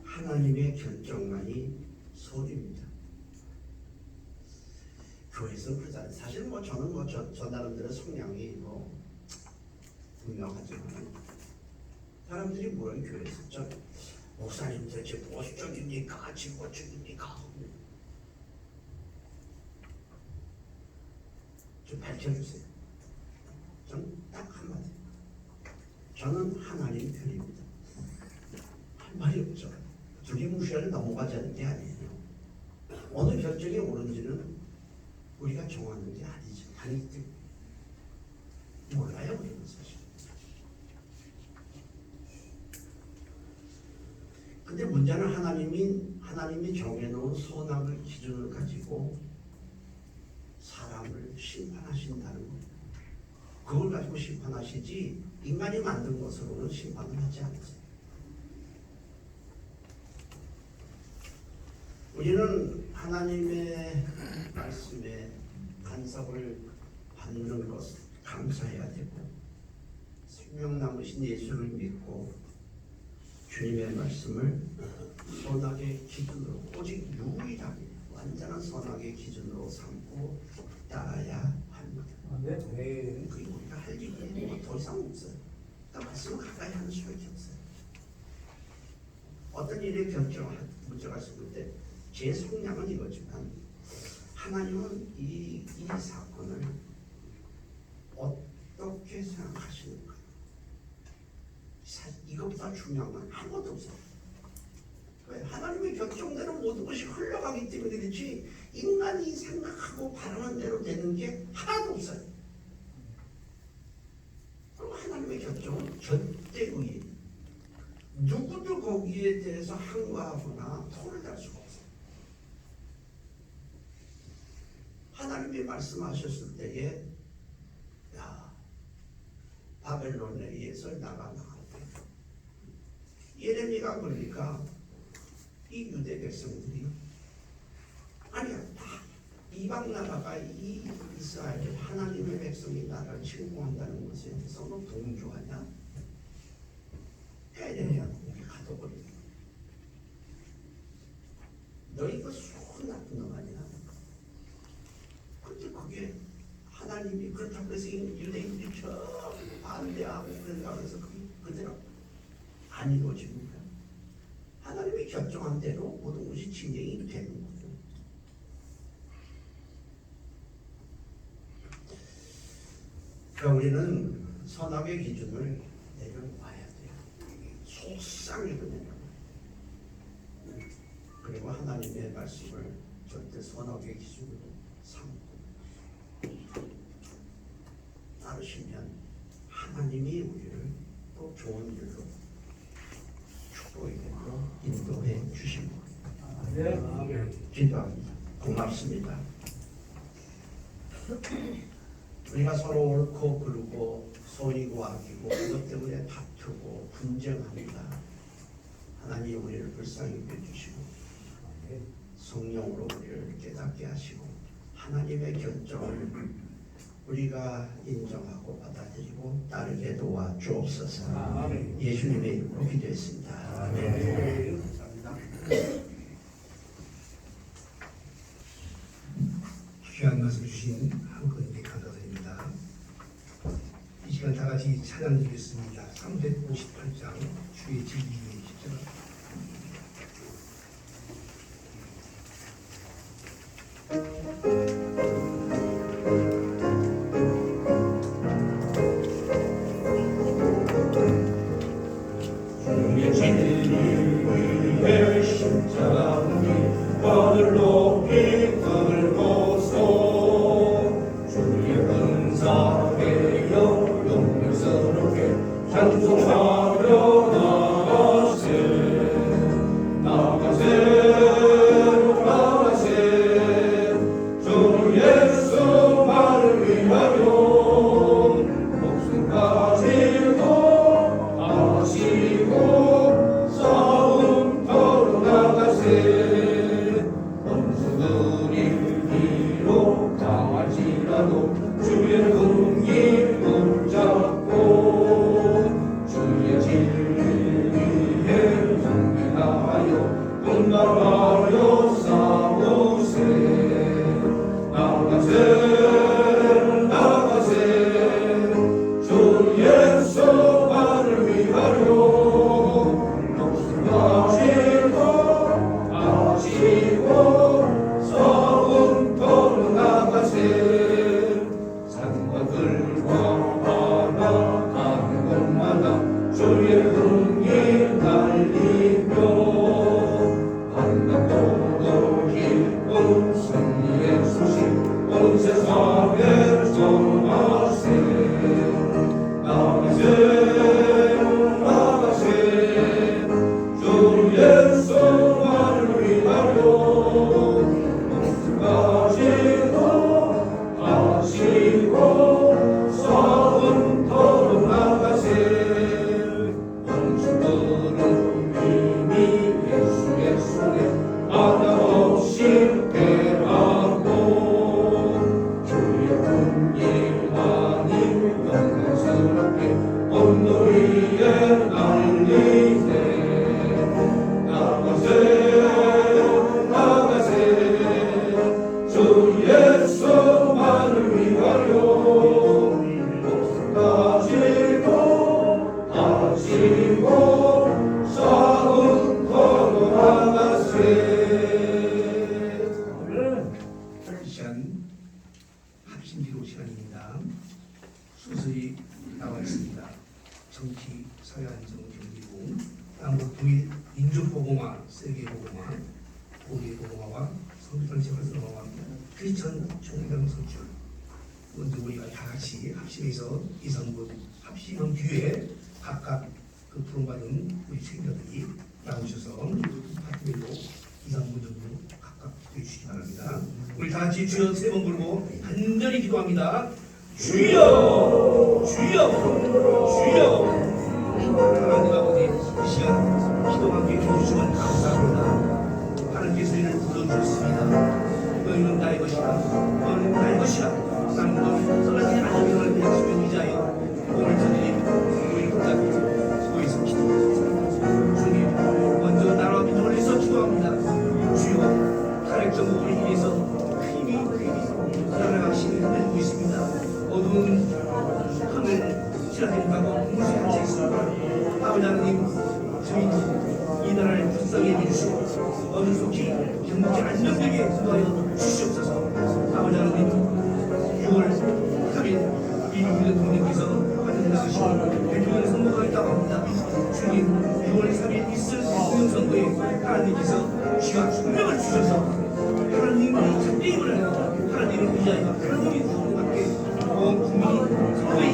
하나님의 결정만이 선입니다. 교회에서 그러잖아요. 사실 저는 저 나름대로 성향이 분명하지만 사람들이 뭐예요? 교회에서 저 목사님 대체 보수적입니까? 진보적입니까? 좀 밝혀주세요. 저는 딱 한마디. 저는 하나님 편입니다. 할 말이 없죠. 두리뭉실하게 넘어가자는 게 아니에요. 어느 결정이 옳은지는 우리가 정하는 게 아니기 때문에 몰라요. 우리는 사실. 근데 문제는 하나님이 정해놓은 선악을 기준을 가지고 사람을 심판하신다는 거예요. 그걸 가지고 심판하시지 인간이 만든 것으로는 심판을 하지 않으세요. 우리는 하나님의 말씀에 간섭을 받는 것을 감사해야 되고 생명 남으신 예수를 믿고 주님의 말씀을 선악의 기준으로 오직 유일하게 완전한 선악의 기준으로 삼고 따라야 합니다. 네. 그게 우리가 할 일이 더 이상 없어요. 그러니까 말씀을 가까이 하는 수밖에 없어요. 어떤 일에 문제가 있을 때 제 성향은 이거지만 하나님은 이 사건을 어떻게 생각하시는가? 이것보다 중요한 건 아무것도 없어요. 왜? 하나님의 결정대로 모든 것이 흘러가기 때문에 그렇지 인간이 생각하고 바라는 대로 되는 게 하나도 없어요. 그리고 하나님의 결정은 절대의예요. 누구도 거기에 대해서 항거하거나 토를 달 수가 없어요. 하나님이 말씀하셨을 때에 바벨론에 의해서 나가다 예레미야가 그러니까 이 유대 백성들이 아니야 다 이방 나라가 이 이스라엘 하나님의 백성이 나라를 침공한다는 것에 대해서 너 동조하냐? 해내야 거기 가둬버리고 너 이거 손 나쁜 놈 아니야? 근데 그게 하나님이 그렇다고 해서 유대인들이 전부 반대하고 그런다고 해서 그게 그대로 안 이루어집니다. 하나님이 결정한 대로 모든 것이 진행이 되는 거죠. 그러니까 우리는 선악의 기준을 내려놔야 돼요. 속상해도 내려놔요. 그리고 하나님의 말씀을 절대 선악의 기준으로 삼고 따르시면 하나님이 우리를 또 좋은 일로 축복의 길로 인도해 주시고 기도합니다. 고맙습니다. 우리가 서로 옳고 그르고 소이고 악이고 그것 때문에 다투고 분쟁합니다. 하나님 우리를 불쌍히 여겨주시고 성령으로 우리를 깨닫게 하시고 하나님의 결정을 우리가 인정하고 받아들이고 따르게 도와주옵소서. 예수님의 이름으로 기도했습니다. 아멘. 귀한 말씀 주신 한분에게 감사드립니다. 이 시간 다 같이 찬양 드리겠습니다. 358장 주의 진리의 십자가. 주의 진리의 십자가 하늘 높이 들고서 주의 은사에 영광스럽게 찬송하며 나가세 주 예수만을 위하여 목숨까지도 하시고 싸움터로 나가세 원수들이 비록 당할지라도 주의 긍휼 붙잡고 주의 진리 위에 경배하여 분발하여 싸우세 나가세 주 예수만을 위하여 목숨 하시고 싸움터로 나가세 산과 들과 바다 가는 곳마다 주의 긍휼 날리며 한강도도 기쁜 승리의 소식 온 세상에 전하세 나가세 주 예수만을 위하여 목숨 하시고 싸움터로 나가세 원수들은 이미 예수의 손에 하나 없이 패하고 주의 긍휼 하나님 영광스럽게 언덕 위에 날리세 나가세 주 예수만을 위하여 목숨 하시고 싸움터로 나가세. 이 시간 합심기도 시간입니다. 수술이 나와 있습니다. 정치, 사회 안정, 경기고, 한국 통일 민족보고마, 세계보고마, 고리보고마와 성교단체 활성화와 크리스천 총회당 선출. 먼저 우리가 다 같이 합심해서 이성분 합심한 뒤에 각각 그 부름받은 우리 책임자들이 나오셔서 파트별로 2~3분 정도 각각 기도해 주시기 바랍니다. 우리 다 같이 주여 세 번 부르고 간절히 기도합니다. 주여! 주여! 주여! 하나님 아버지 이 시간 기도하게 해주시면 감사합니다. 하나님께서 이를 불러주셨습니다. 너희는 나의 것이다. 너는 나의 것이다. 나는 너를 떠나지 않으면 하는 약속을 위하여 오늘 저들이 우리 붙잡고 모여서 기도합니다. 주님 먼저 나라와 민족을 위해서 기도합니다. 주여 탄핵정부 우리 위해서 힘이 나라가 힘을 내고 있습니다. 어두운 하늘 지나다니고 무수히 앉아 있습니다. 아버지 하나님 저희 이 나라를 불쌍히 해주시고 어느 속히 경제 안정되게 인도하여 주시옵소서. 아버지 하나님 6월 3일 이민희 대통령께서 하늘 나가시고 대통령 선거가 있다고 합니다. 주님 6월 3일 있을 대통령 선거에 하나님께서 주와 총명을 주셔서 하나님의 참되임을 하나님을 위하여 하나님의 구원받게 온 국민이 선거에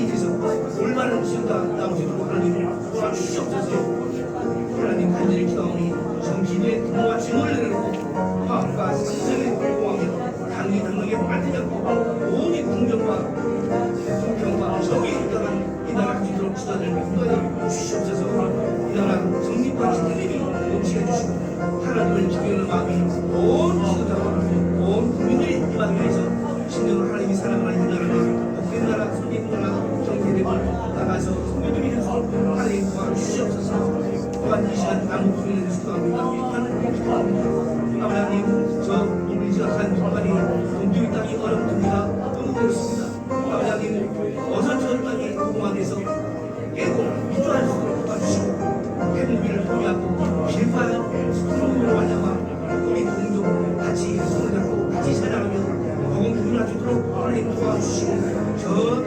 똑같이 하나님이 넘치게 해주시고 하나님을 기도하는 마음이 온 지도자와 온 국민들이 이 마음에 해서 진정으로 하나님이 사랑하는 이 나라를 복된 나라, 선진 나라, 정대되고 나가서 성도들이 해서 하나님 도와주시옵소서. 또한 이 시간 남은 국민을 수고합니다. 하나님 기도합니다. 아버지 저 우리 지역한 정말이 동쪽의 땅이 얼음둥이가 너무 어렵습니다. 아버지 어서 저 땅이 공화돼서 깨고 민주할 수 있도록 도와주시고 해공비를 포기하고 실파한 스스로로 말미암아 우리 공동 같이 손을 잡고 같이 살아가며 복음 부인할 수 있도록 하나님 도와주시고 저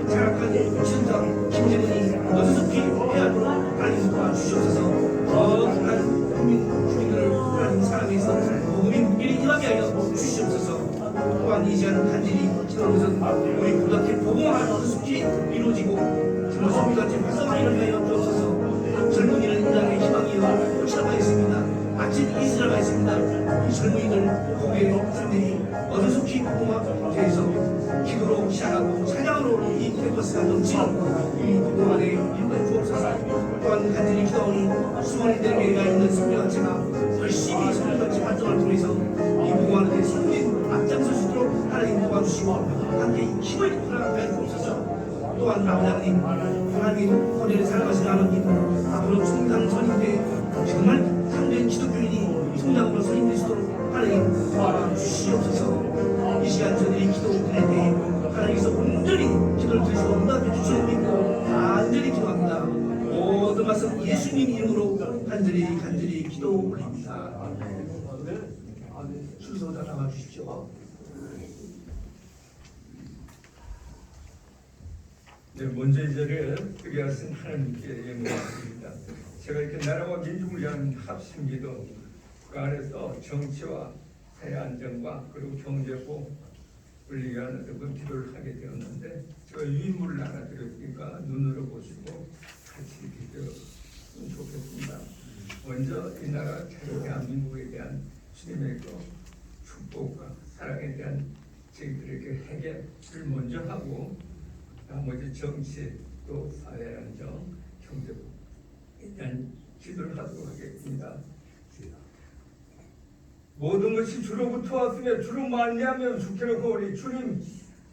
자락한 지도자 김재근이 어수선히 해하도록 하나님 도와주시옵소서. 더 강한 국민들을 하나님 사랑해서 복음이 국민이 임하게 하여 주시옵소서. 또한 이 시간 간절히 기도하면서 우리 고등학교 복음화가 어수선히 이루어지고 정말 성비같이 활성화를 하여 주옵소서. 젊은이는 이 땅의 희망이여 꽃이라고 있습니다. 마치 이스라가 있습니다. 이 젊은이들 거기에 선생님이 어두숙히 복음화에서 기도로 시작하고 찬양으로 이 캠퍼스가 넘치는 이 복음화에 일부해 주옵소서. 또한 간절히 기도하니 수원이들에게가 있는 성령한체가 열심히 성령같이 활동을 통해서 이 복음화는 데 선진 앞장설 수 있도록 하나님 도와주시고 함께 힘을 입히라 주옵소서. 또한 아버지 하나님 헌혈에 살아가신 하나님 앞으로 성당 선임대 정말 참된 기독교인이 성당으로 선임될 수 있도록 하나님 도와주시옵소서. 이 시간 저들이 기도 드릴 때 하나님께서 온전히 기도를 드리시고 응답해 주시는 믿고 간절히 기도합니다. 모든 말씀 예수님 이름으로 간절히 기도 올립니다. 순서가 나와 주십시오. 네, 먼저 이 자리에 뜨게 하신 하나님께 영광드립니다. 제가 이렇게 나라와 민족을 위한 합심기도 그 안에서 정치와 사회 안정과 그리고 경제복을 위한 그런 기도를 하게 되었는데 제가 유인물을 하나 드렸으니까 눈으로 보시고 같이 기도했으면 좋겠습니다. 먼저 이 나라 대한민국에 대한 주님의 그 축복과 사랑에 대한 저희들에게 회개를 먼저 하고 나머지 정치 또 사회 안정, 경제에 대한 기도를 하도록 하겠습니다. 모든 것이 주로부터 왔으며 주로 말미암아 주께 놓고 우리 주님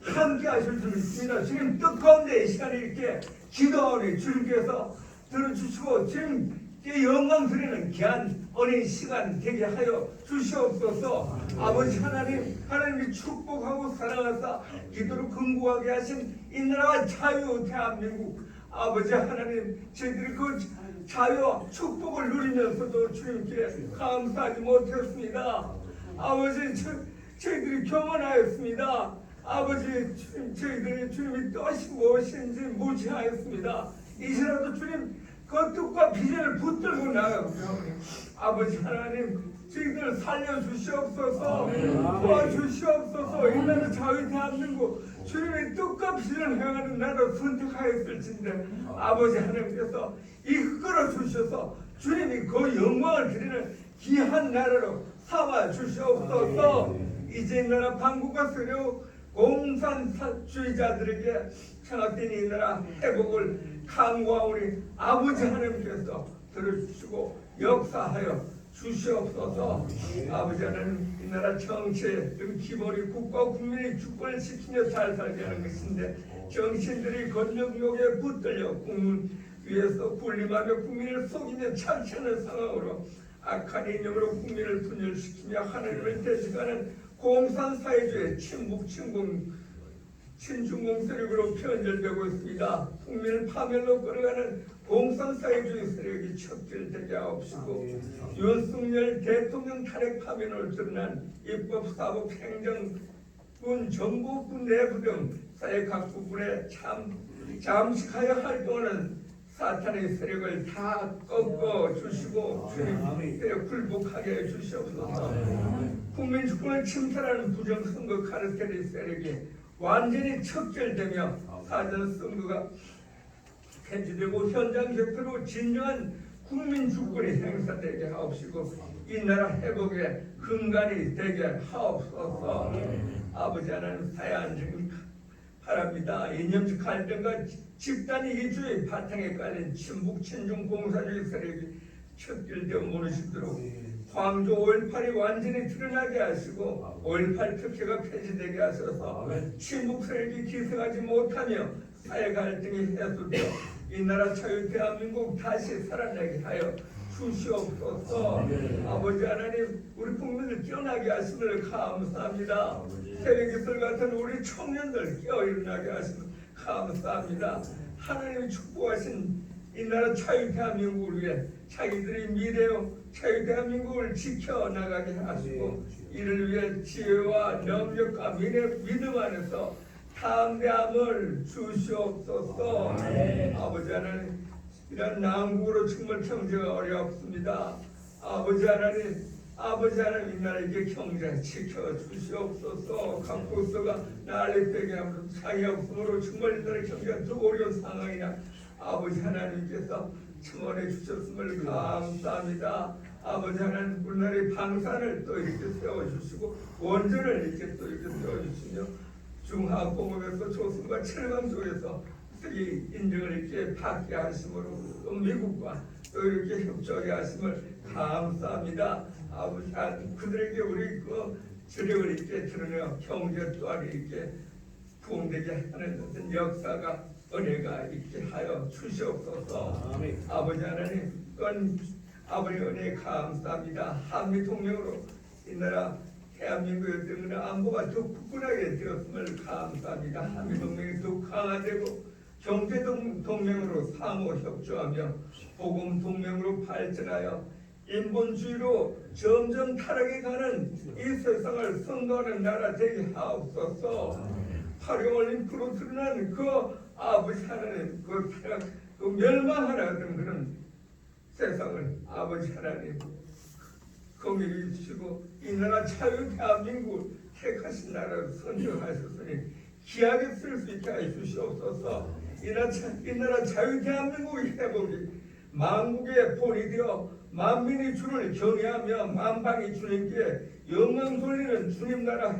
함께 하실 줄 믿습니다. 주님 뜻 가운데 이 시간에 이렇게 기도하오니 주님께서 들어주시고 주님께 영광 드리는 귀한 어린 시간 되게 하여 주시옵소서. 아버지 하나님이 축복하고 사랑하사 기도로 근고하게 하신 이 나라와 자유 대한민국 아버지 하나님 저희들이 그 자유와 축복을 누리면서도 주님께 감사하지 못했습니다. 아버지 저희들이 경험하였습니다. 아버지 저희들이 주님이 뜻이 무엇인지 무지하였습니다. 이제라도 주님 그 뜻과 비전을 붙들고 나아가오니 아버지 하나님 저희들 살려주시옵소서. 도와주시옵소서. 이 나라 자유 대한민국 주님의 뜻과 비전을 행하는 나라를 선택하였을진데 아버지 하나님께서 이끌어 주셔서 주님이 그 영광을 드리는 귀한 나라로 삼아 주시옵소서. 이제 이 나라 반국과 세력 공산주의자들에게 장악된 이 나라 회복을 간구하오니 아버지 하나님께서 들어주시고 역사하여 주시옵소서. 아버지 하나님 이 나라 정치의 기본이 국가 국민의 주권을 지키며 잘 살게 하는 것인데 정치인들이 권력욕에 붙들려 국민 위에서 군림하며 국민을 속이며 착취하는 상황으로 악한 이념으로 국민을 분열시키며 하나님을 대적하는 공산사회주의 친중공 세력으로 편절되고 있습니다. 국민을 파멸로 끌어가는 공산사회주의 세력이 척결되게 하옵시고 윤석열 대통령 탄핵 파면을 드러난 입법, 사법, 행정군, 정부군 내부 등 사회 각 부분에 잠식하여 활동하는 사탄의 세력을 다 꺾어 주시고 주님의 굴복하게 해 주시옵소서. 국민 주권을 침탈하는 부정선거 카르텔의 세력이 완전히 척결되며 사전선거가 폐지되고 현장 개표로 진정한 국민 주권이 행사되게 하옵시고 이 나라 회복의 근간이 되게 하옵소서. 아버지 하나님 사회 안정 바랍니다. 이념적 갈등과 집단 이기주의 바탕에 깔린 친북 친중 공산주의 세력이 척결되어 모르시도록 광주 5.18이 완전히 드러나게 하시고 5.18 특혜가 폐지되게 하셔서 친북 세력이 기승하지 못하며 사회 갈등이 해소되어 이 나라 자유 대한민국 다시 살아나게 하여 주시옵소서. 아버지 하나님, 우리 국민을 깨어나게 하심을 감사합니다. 새벽이슬 같은 우리 청년들 깨어 일어나게 하심을 감사합니다. 하나님이 축복하신 이 나라 자유 대한민국을 위해 자기들의 미래요 자유 대한민국을 지켜나가게 하시고 이를 위해 지혜와 능력과 믿음 안에서 담대함을 주시옵소서. 아버지 하나님, 이런 난국으로 정말 경제가 어렵습니다. 아버지 하나님 이 나라에게 경제 지켜 주시옵소서. 각국서가 난리되게 하면서 상이 없으므로 정말 이 나라의 경제가 더 어려운 상황이나 아버지 하나님께서 청원해 주셨음을 감사합니다. 아버지 하나님, 우리나라의 방산을 또 이렇게 세워주시고 원전을 이렇게 또 이렇게 세워주시며 중화공업에서 조선과 철강 쪽에서 세계 인정을 이렇게 받게 하심으로 또 미국과 또 이렇게 협조하게 하심을 감사합니다. 아버지 그들에게 우리 그 저력을 이렇게 드러내 경제 또한 이렇게 부흥되게 하는 어떤 역사가 은혜가 있게 하여 주시옵소서. 아버지 하나님, 아버지 은혜 감사합니다. 한미 동맹으로 이 나라 대한민국의 때문에 안보가 더 굳건하게 되었음을 감사합니다. 한미 동맹이 더 강화되고 경제 동맹으로 상호 협조하며 복음 동맹으로 발전하여 인본주의로 점점 타락해 가는 이 세상을 선도하는 나라 되게 하옵소서. 파리올림픽으로 드러난 그 아버지 하나님 그 타락 그 멸망하는 그런 세상을 아버지 하나님 공의해 주시고 이 나라 자유 대한민국을 택하신 나라를 선정하셨으니 귀하게 쓸 수 있게 해 주시옵소서. 이 나라 자유 대한민국의 회복이 만국의 본이 되어 만민이 주를 경외하며 만방이 주님께 영광 돌리는 주님 나라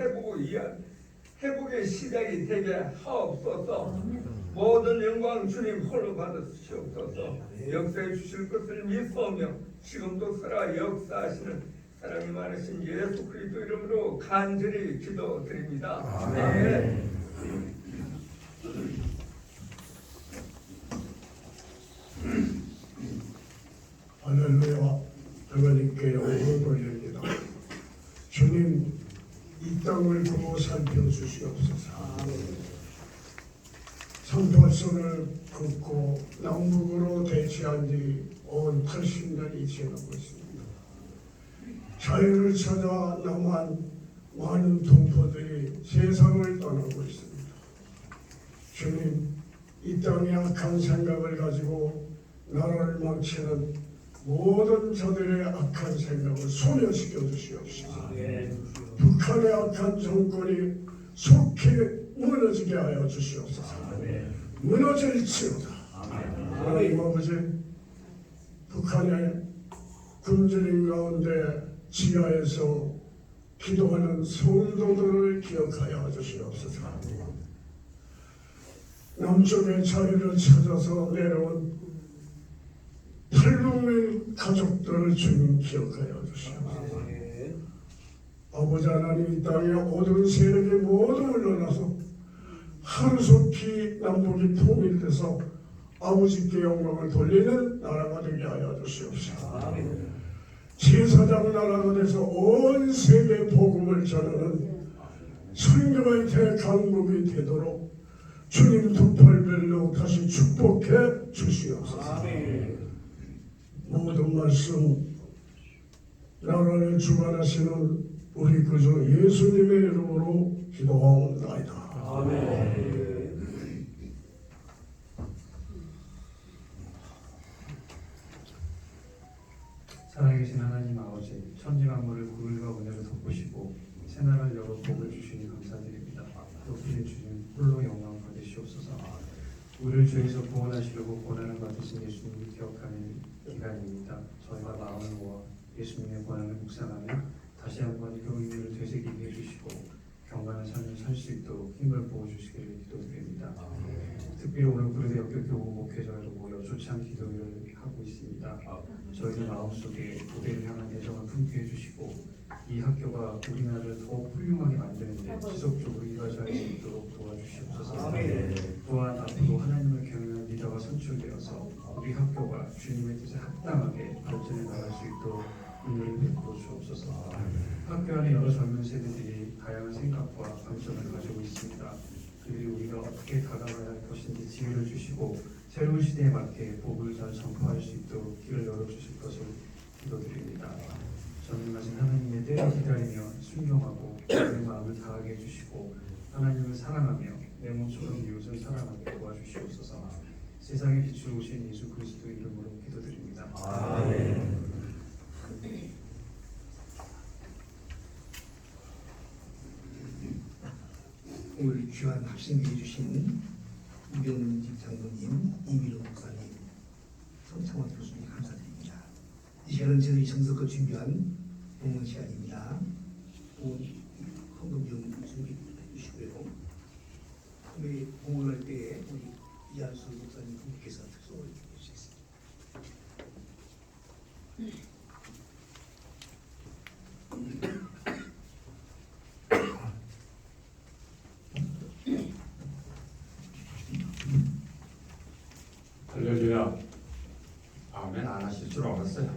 회복의 시작이 되게 하옵소서. 모든 영광 주님 홀로 받으시옵소서. 역사해 주실 것을 믿사오며 지금도 살아 역사하시는 사랑이 많으신 예수 그리스도 이름으로 간절히 기도드립니다. 아멘. 할렐루야. 하나님께 영광을 돌립니다. 주님, 이 땅을 보고 살펴주시옵소서. 성도선을 긋고 남북으로 대치한 지 온 80년이 지나고 있습니다. 자유를 찾아 남한 많은 동포들이 세상을 떠나고 있습니다. 주님, 이 땅의 악한 생각을 가지고 나라를 망치는 모든 저들의 악한 생각을 소멸시켜 주시옵소서. 북한의 악한 정권이 속히 무너지게 하여 주시옵소서. 무너질지어다. 하나님 아버지, 북한의 굶주림 가운데 지하에서 기도하는 성도들을 기억하여 주시옵소서. 남쪽의 자유를 찾아서 내려온 800명 가족들을 주님 기억하여 주시옵소서. 아버지 하나님, 이 땅의 모든 세력이 모두 물러나서 하루속히 남북이 통일돼서 아버지께 영광을 돌리는 나라가 되게 하여 주시옵소서. 제사장 나라가 돼서 온 세계 복음을 전하는 선교의 대강국이 되도록 주님 두 팔별로 다시 축복해 주시옵소서. 모든 말씀 나라를 주관하시는 우리 구주 예수님의 이름으로 기도하옵나이다. 아멘. 살아계신 하나님 아버지, 천지만물을 굴과 은혜로 덮으시고 새날을 열어 복을 주시니 감사드립니다. 높이는 주님 홀로 영광 받으시옵소서. 우리를 죄에서 구원하시려고 고난을 받으신 예수님을 기억하는 기간입니다. 저희가 마음을 모아 예수님의 고난을 묵상하며 다시 한번 그 의미를 되새기게 해주시고 경건한 삶을 살 수 있도록 힘을 부어주시기를 기도드립니다. 특별히 오늘 구로대 역교교구 목회자로 모여 초창 기도를 하고 있습니다. 저희들 마음속에 무대를 향한 애정을 품게 해주시고 이 학교가 우리나라를 더욱 훌륭하게 만드는데 지속적으로 일하실 수 있도록 도와주시옵소서. 또한 앞으로 하나님을 경외하는 리더가 선출되어서 우리 학교가 주님의 뜻에 합당하게 발전해 나갈 수 있도록 은혜를 베풀어 주옵소서. 학교 안에 여러 젊은 세대들이 다양한 생각과 관점을 가지고 있습니다. 그들이 우리가 어떻게 다가가야 할 것인지 지혜를 주시고 새로운 시대에 맞게 복을 잘 전파할 수 있도록 길을 열어주실 것을 기도드립니다. 전능하신 하나님의 때를 기다리며 순종하고 내 마음을 다하게 해주시고 하나님을 사랑하며 내 몸처럼 이웃을 사랑하게 도와주시옵소서. 세상에 비추어 오신 예수 그리스도 이름으로 기도드립니다. 아멘. 오늘 귀한 합심해 주신 우병직 장로님, 이민호 목사님, 성창원 교수님 감사드립니다. 이 시간은 저희 정석껏 준비한 봉헌 시간입니다. 헌금 좀 준비해 주시고요. 다음에 봉헌할 때 우리 이한수 목사님 분께서 특송을 해주시겠습니다. 할렐루야. 아멘 안 하실 줄 알았어요.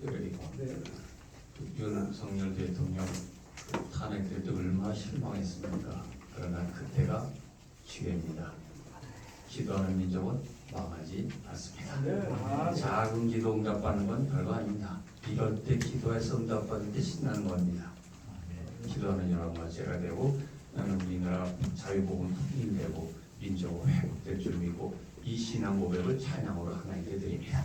우리 윤석열 대통령 탄핵될 때 얼마나 실망했습니까? 그러나 그때가 기회입니다. 기도하는 민족은 망하지 않습니다. 작은 기도 응답받는 건 별거 아닙니다. 이럴 때 기도해서 응답받을 때 신나는 겁니다. 기도하는 여러분과 제가 되고 나는 우리나라 자유복음 통일되고 민족은 회복될 줄이고 이 신앙 고백을 찬양으로 하나님께 드립니다.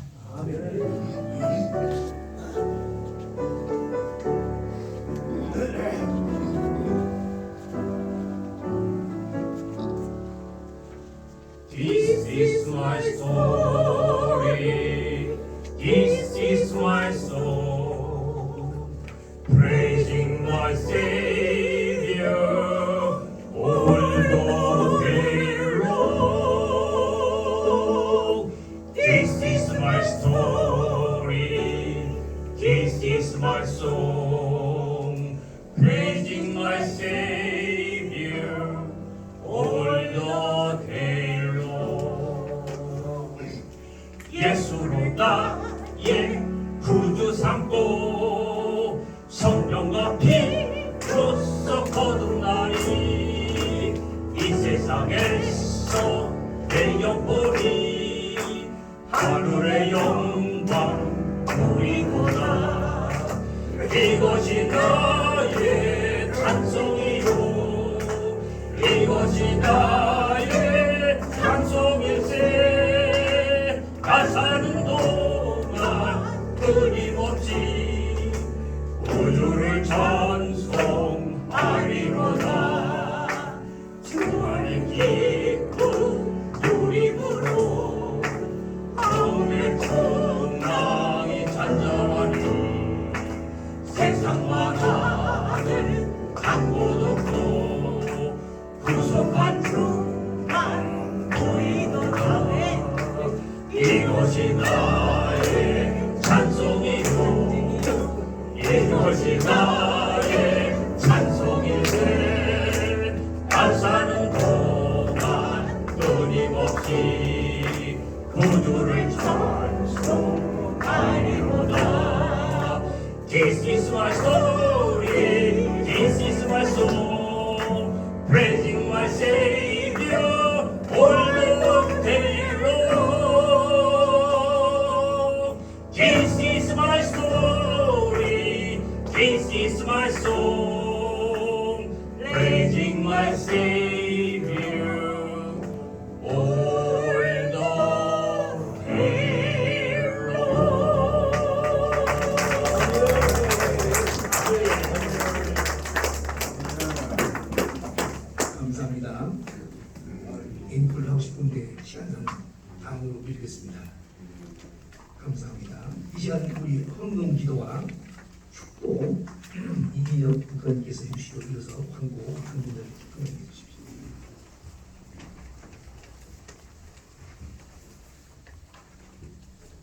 This is my story. This is my song. Praising my Savior all the day long. This is my story. This is my song. Praising my Savior all the day long. 예수로 나의 구주 삼고 성령과 피로써 거듭나리 이 세상에서 내 영혼이 하늘의 영광 누리고자 이것이 나의 찬송이요 이것이 나의 찬송일세 나 사는 동안 끊임없이 우주를 찬송하리로다 주 안에 기쁨 누림으로 마음의 풍랑이 잔잔하니 세상만 하는 강고도 없고 구속한 주만 보이더라 이것이 나의 찬송이고 이것이 나의 찬송일세 날 사는 동안 끊임없이 구주를 찬송하리로다 This is my story This is my song Praising my Savior all the day long This is my story This is my song Praising my Savior all the day long 감사합니다. 앵콜 하고 싶은데 시간은 다음으로 미루겠습니다. 감사합니다. 이 시간 우리 헌금 기도와 축복 이기혁 국장님께서 해주시고 이어서 광고 한 분들 진행해 주십시오.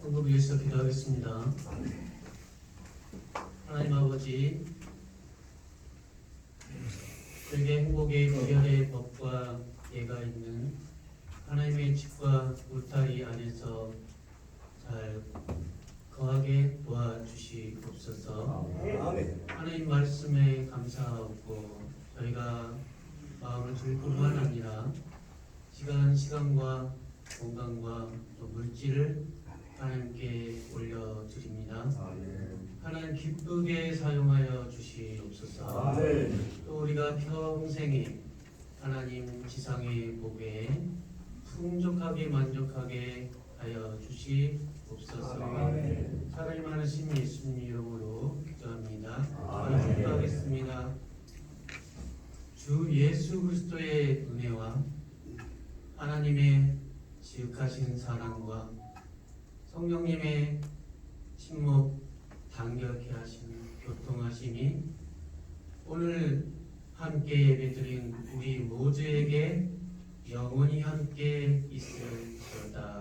한국 위해서 기도하겠습니다. 하나님 아버지, 우리에게 행복의 구별의 법과 예가 있는 하나님의 집과 울타리 안에서 잘 거하게 도와주시옵소서. 하나님 말씀에 감사하고 저희가 마음을 줄 뿐만 아니라 시간과 건강과 또 물질을 하나님께 올려드립니다. 하나님 기쁘게 사용하여 주시옵소서. 또 우리가 평생에 하나님 지상의 복에 풍족하게 만족하게 하여 주시옵소서. 사랑이 많으신 예수님 이름으로 기도합니다. 기도하겠습니다. 주 예수 그리스도의 은혜와 하나님의 지극하신 사랑과 성령님의 침묵 단결케 하신 교통하심이 오늘 함께 예배드린 우리 모두에게 영원히 함께 있을지어다.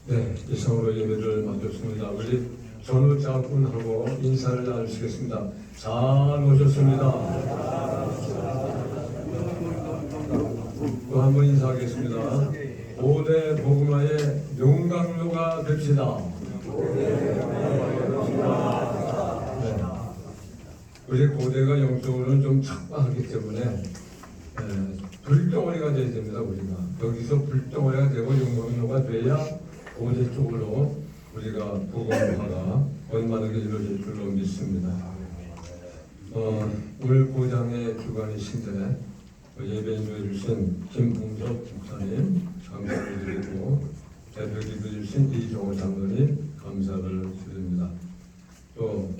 네, 이상으로 예배를 마쳤습니다. 우리 전우 장군하고 인사를 나누시겠습니다. 잘 오셨습니다. 또 한 번 인사하겠습니다. 5대 복음화의 용광로가 됩시다. 네. 우리 고대가 영적으로는 좀 척박하기 때문에 불덩어리가 돼야 됩니다. 우리가 여기서 불덩어리가 되고 용광로가 돼야 고대 쪽으로 우리가 복음화가 원만하게 이루어질 줄로 믿습니다. 오늘 고장의 주관이신데 예배 인도해 주신 김봉섭 목사님 감사를 드리고 대표 기도해 주신 이종호 장로님 감사를 드립니다. 또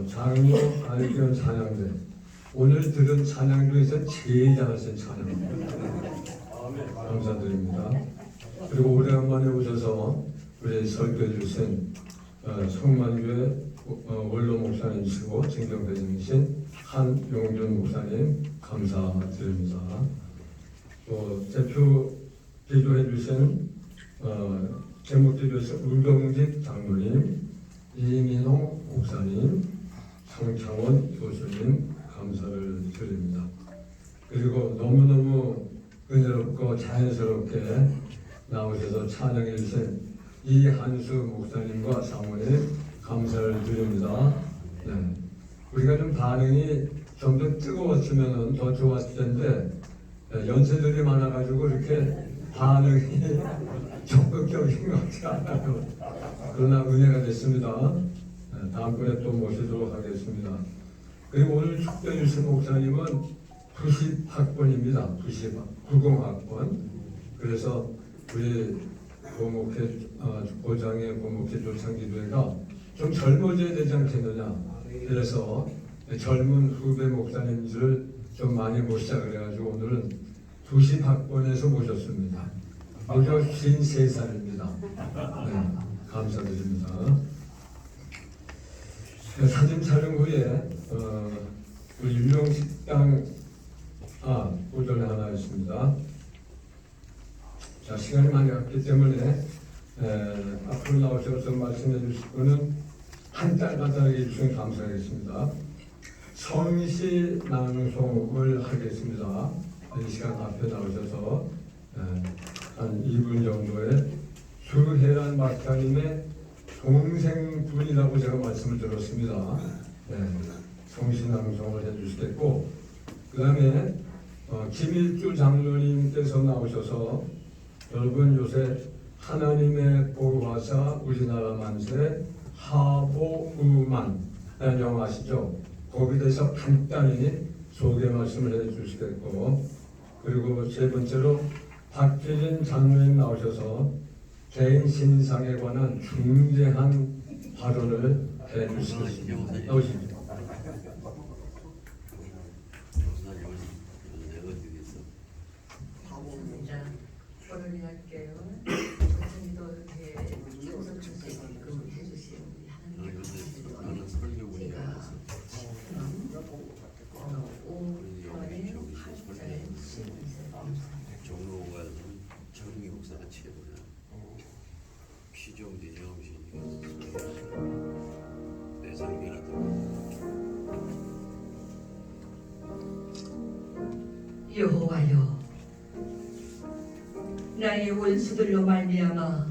장로 안익견 찬양대 오늘 들은 찬양 중에서 제일 잘하신 찬양 감사드립니다. 그리고 오래간만에 오셔서 우리 설교해 주신 성만교회 원로 목사님이시고 증정대장이신 한용준 목사님 감사드립니다. 또 대표 기도해 주신 제목기도에서 우경직 장로님, 이민홍 목사님, 성창원 교수님 감사를 드립니다. 그리고 너무너무 은혜롭고 자연스럽게 나오셔서 찬양해 주신 이한수 목사님과 사모님 감사를 드립니다. 네. 우리가 좀 반응이 좀 더 뜨거웠으면 더 좋았을 텐데 연세들이 많아가지고 이렇게 반응이 적극적인 것 같지 않아요. 그러나 은혜가 됐습니다. 네, 다음번에 또 모시도록 하겠습니다. 그리고 오늘 축도해 주신 목사님은 90학번입니다. 90학번. 그래서 우리 고장의 고목회 조창기도회가 좀 젊어져야 되지 않겠느냐. 그래서 젊은 후배 목사님들을 좀 많이 모시자 그래가지고 오늘은 90학번에서 모셨습니다. 무려 53살입니다. 네, 감사드립니다. 네, 사진 촬영 후에 우리 유령식당 오전에 하나 있습니다. 자, 시간이 많이 없기 때문에 앞으로 나오셔서 말씀해 주실 분은 한 달 간단하게 해주시면 감사하겠습니다. 성시 낭송을 하겠습니다. 이 시간 앞에 나오셔서 한 2분 정도의 주혜란 박사님의 동생분이라고 제가 말씀을 들었습니다. 성시 낭송을 해주시겠고 그 다음에 김일주 장로님께서 나오셔서 여러분 요새 하나님의 보호하사 우리나라 만세 하보우만 라는 영화 아시죠? 거기에 대해서 간단히 소개 말씀을 해주시겠고 그리고 세 번째로 박재진 장로님 나오셔서 개인 신상에 관한 중대한 발언을 해주시겠습니다. 나오십니다. 자, 오늘 할게요. 선생님도 이렇게 우선 주시게끔 해주신 우리 하나님께 감사드리고 제가 5월에 8일자에 12세 종로가 정미 목사가 최고냐 귀정대 영신이가 내 상견하던 여호와여, 나의 원수들로 말미암아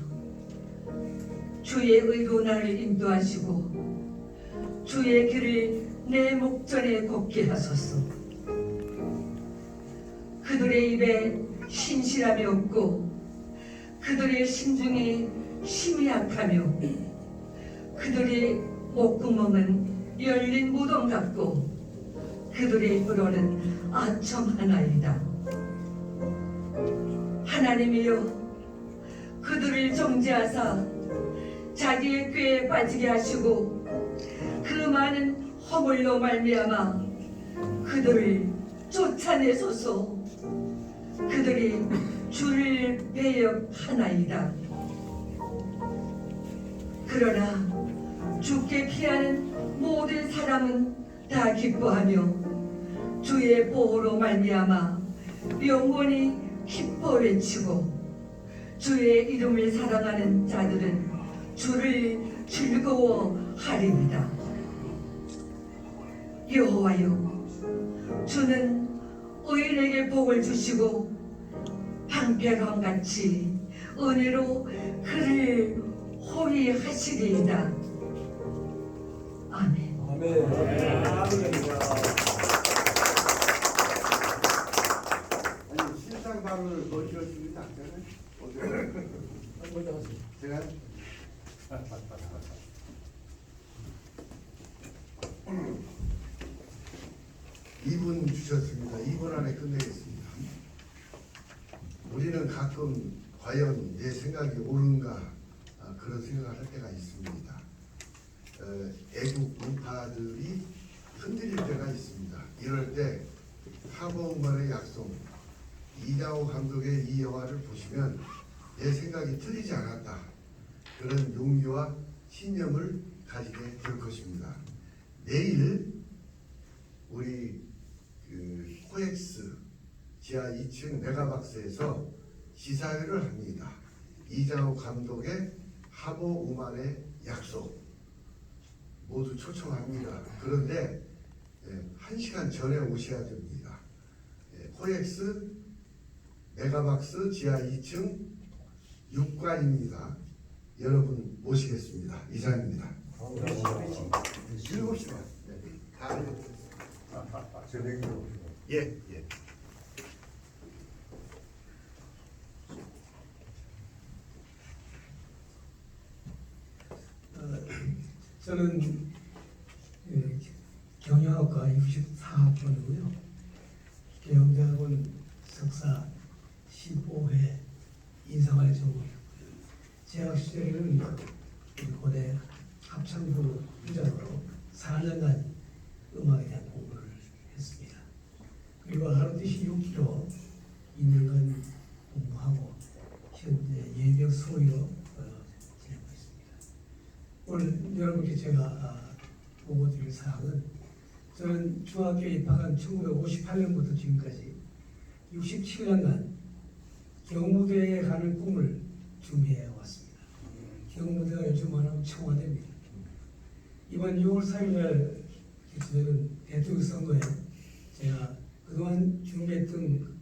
주의 의로 나를 인도하시고 주의 길을 내 목전에 걷게 하소서. 그들의 입에 신실함이 없고 그들의 심중이 심히 약하며 그들의 목구멍은 열린 무덤 같고 그들의 입으로는 아첨하나이다. 하나님이여, 그들을 정죄하사 자기의 꾀에 빠지게 하시고 그 많은 허물로 말미암아 그들을 쫓아내소서. 그들이 주를 배역하나이다. 그러나 주께 피하는 모든 사람은 다 기뻐하며 주의 보호로 말미암아 영원히 기뻐 외치고 주의 이름을 사랑하는 자들은 주를 즐거워하리이다. 여호와여, 주는 의인에게 복을 주시고 방패광같이 은혜로 그를 호위하시리이다. 아멘. 아니 신상 발언을 거시러 주지 않잖아요. 먼저 하세요. 제가 이분 주셨습니다. 2분 안에 끝내겠습니다. 우리는 가끔 과연 내 생각이 옳은가 그런 생각을 할 때가 있습니다. 애국 우파들이 흔들릴 때가 있습니다. 이럴 때 하버음반의 약속, 이장호 감독의 이 영화를 보시면 내 생각이 틀리지 않았다. 그런 용기와 신념을 가지게 될 것입니다. 내일 우리 코엑스 지하 2층 메가박스에서 시사회를 합니다. 이장호 감독의 하버우만의 약속 모두 초청합니다. 그런데 1시간 전에 오셔야 됩니다. 코엑스 메가박스 지하 2층 6관입니다. 여러분 모시겠습니다. 이상입니다. 7시 반. 다 알려드렸습니다. 예. 저는 경영학과 64학번이고요. 경영대학원 석사 15회 인사관에 전공했고요. 재학 시절에는 우리 고대 합창부 부장으로 4년간 음악에 대한 공부를 했습니다. 그리고 하루듯이 6km 2년간 공부하고 현재 예비역 소위로 지내고 있습니다. 오늘 여러분께 제가 보고드릴 사항은 저는 중학교에 입학한 1958년부터 지금까지 67년간 경무대에 가는 꿈을 준비해 왔습니다. 경무대가 요즘 말하면 청와대입니다. 이번 6월 4일날 개최되는 대통령 선거에 제가 그동안 준비했던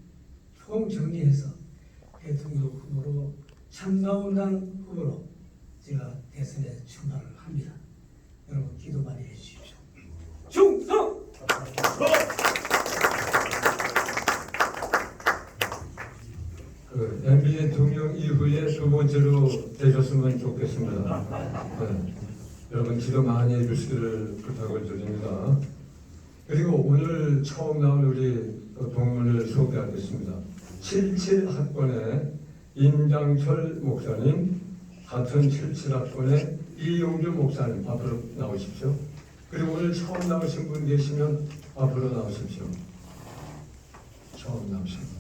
총정리해서 대통령 후보로 참가운당 후보로 제가 대선에 출마를 합니다. 여러분 기도 많이 해주십시오. 충성! MB 대통령 이후에 두 번째로 되셨으면 좋겠습니다. 여러분 기도 많이 해주시기를 부탁을 드립니다. 그리고 오늘 처음 나온 우리 동문을 소개하겠습니다. 77학번의 임장철 목사님, 같은 77학번의 이용주 목사님 앞으로 나오십시오. 그리고 오늘 처음 나오신 분 계시면 앞으로 나오십시오. 처음 나오신 분.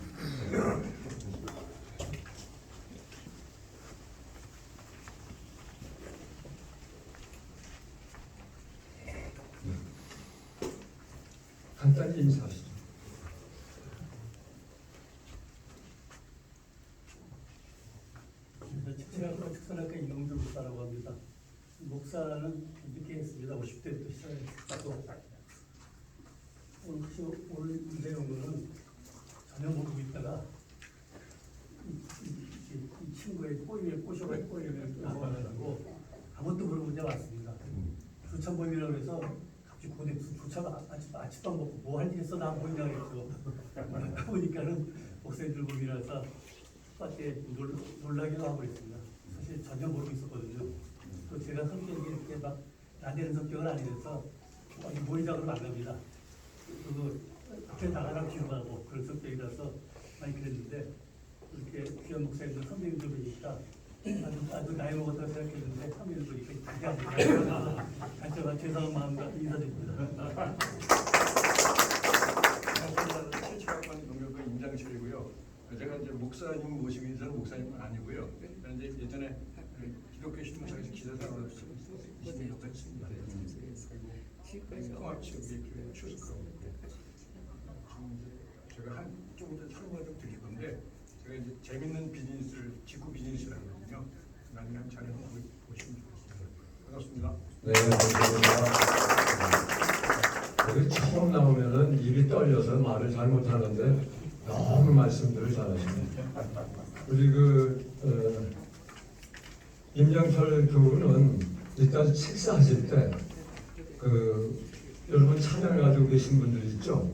간단히 인사하시죠. 특선학과 특선학과 이용주 목사라고 합니다. 목사는 이렇게 했습니다. 50대부터 시작했고 오늘 내용은 전혀 모르고 있다가 이 친구의 꼬셔가지고 꼬이를 나와가지고 아무것도 모르고 이제 왔습니다. 조차 모임이라고 해서 갑자기 고대 조차가 아침밥 먹고 뭐 할 일 있어 나 모이냐고 했고 보니까는 목사님들 모임이라서 밖에 놀라기도 하고 있습니다. 사실 전혀 모르고 있었거든요. 또 제가 성격이 이렇게 막 나대는 성격은 아니라서 모이자고 만납니다. 그리고 앞에 나가라 기도하고 그런 성격이라서 많이 그랬는데 이렇게 귀한 목사님들 선배님들 보니까 아주 나이 먹었다고 생각했는데 선배님들 보니까 그게 아니라 제가 죄송한 마음과 인사드립니다. 최초학번 농협과 임장철이고요. 제가 이제 목사님 모시고 있는 사람 목사님은 아니고요. 이제 예전에 기독교 신문사에서 기자사로 20년 정도 했습니다. 그리고 통합지역에 출석하고 지금 제가 좀 이제 설명을 좀 드릴 건데 제가 이제 재밌는 비즈니스를 직구 비즈니스라고 하거든요. 나중에 한번 잘 보시면 좋겠습니다. 반갑습니다. 네, 반갑습니다. 여기 처음 나오면은 입이 떨려서 말을 잘 못하는데 너무 말씀들을 잘하시네요. 우리 임장철 교우는 일단 식사하실 때 여러분 찬양을 가지고 계신 분들 있죠?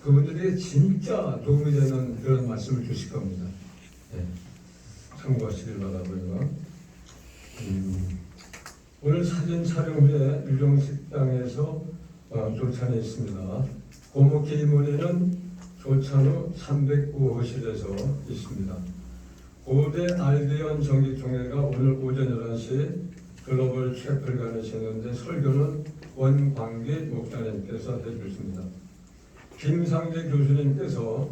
그분들이 진짜 도움이 되는 그런 말씀을 주실 겁니다. 네. 참고하시길 바라고요. 오늘 사진 촬영 후에 유정식당에서 조찬에 있습니다. 고목기 이모니는 조찬 후 309호실에서 있습니다. 고대 알비온 정기총회가 오늘 오전 11시 글로벌 채플관에 있는데 설교는 원광기 목사님께서 해주십니다. 김상재 교수님께서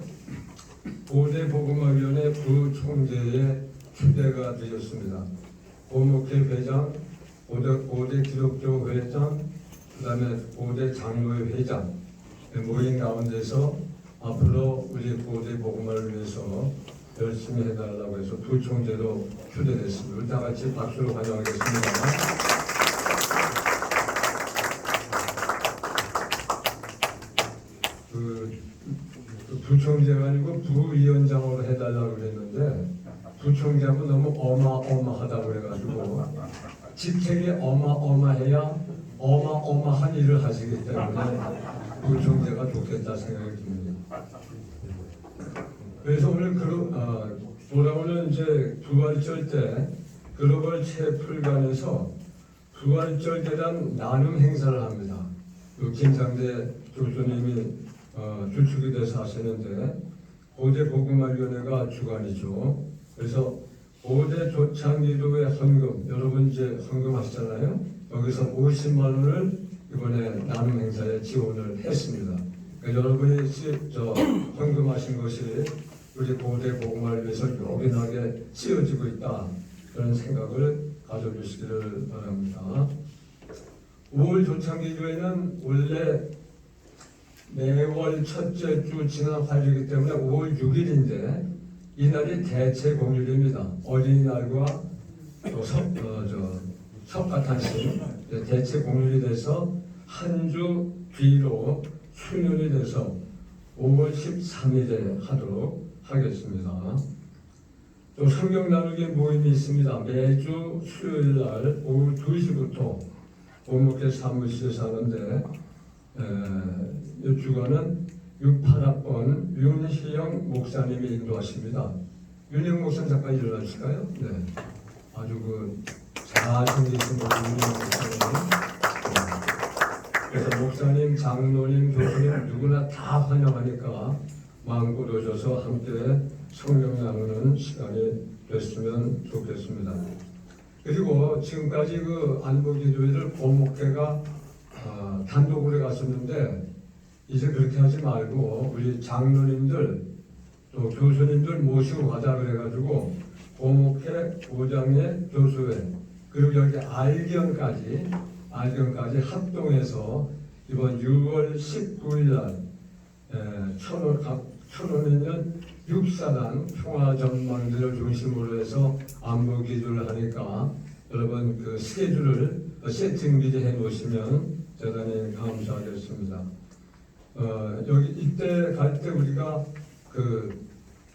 고대 복음화위원회 부총재의 추대가 되셨습니다. 고목회 회장, 고대 기독교 회장, 그 다음에 고대 장로회 회장 모임 가운데서 앞으로 우리 고대 복음화를 위해서 열심히 해달라고 해서 부총재로 추대됐습니다. 우리 다 같이 박수로 환영하겠습니다. 부총재가 아니고 부위원장으로 해달라고 그랬는데 부총재하고 너무 어마어마하다고 그래가지고 직책이 어마어마해야 어마어마한 일을 하시기 때문에 부총재가 좋겠다 생각이 듭니다. 그래서 오늘 돌아오는 이제 부활절 때 글로벌 채플관에서 부활절 대란 나눔 행사를 합니다. 김상재 교수님이 주축이 돼서 하시는데 고대 복음화위원회가 주관이죠. 그래서 고대 조창기도회 헌금, 여러분 이제 헌금하시잖아요. 여기서 50만 원을 이번에 나눔 행사에 지원을 했습니다. 그러니까 여러분이 헌금하신 것이 우리 고대 복음화를 위해서 요긴하게 쓰여지고 있다. 그런 생각을 가져주시기를 바랍니다. 5월 조창기교회는 원래 매월 첫째 주 지난 화요일이기 때문에 5월 6일인데 이날이 대체 공휴일입니다. 어린이날과 석가탄신 대체 공휴일이 돼서 한 주 뒤로 수년이 돼서 5월 13일에 하도록 하겠습니다. 또 성경 나누기 모임이 있습니다. 매주 수요일 날 오후 2시부터 고목회 사무실에서 하는데 이 주간은 68학번 윤희영 목사님이 인도하십니다. 윤희영 목사님 잠깐 일어나실까요? 네, 아주 잘생기신 우리 윤희영 목사님. 그래서 목사님, 장로님, 교수님 누구나 다 환영하니까 마음껏 오셔서 함께 성령 나누는 시간이 됐으면 좋겠습니다. 그리고 지금까지 그 안보기도회를 고목회가 단독으로 갔었는데 이제 그렇게 하지 말고 우리 장로님들 또 교수님들 모시고 가자 그래가지고 고목회, 고장회, 교수회 그리고 여기 알견까지 합동해서 이번 6월 19일 날 천원에는 6사단 평화전망대를 중심으로 해서 안보기도를 하니까 여러분 그 스케줄을 세팅 미리 해 놓으시면 대단히 감사하겠습니다. 여기 이때 갈 때 우리가 그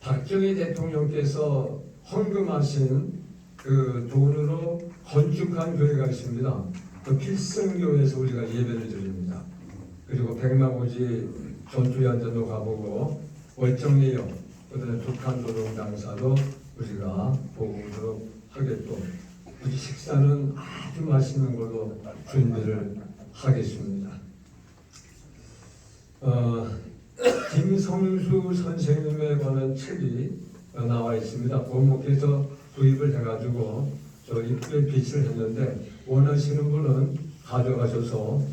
박정희 대통령께서 헌금하신 그 돈으로 건축한 교회가 있습니다. 그 필승교회에서 우리가 예배를 드립니다. 그리고 백마고지 전투연전도 가보고 월정리역 그다음에 북한 노동당사도 우리가 보고도록 하겠고 우리 식사는 아주 맛있는 걸로 준비를 하겠습니다. 김성수 선생님에 관한 책이 나와 있습니다. 본목에서 구입을 해가지고 저 입구에 비치를 했는데 원하시는 분은 가져가셔서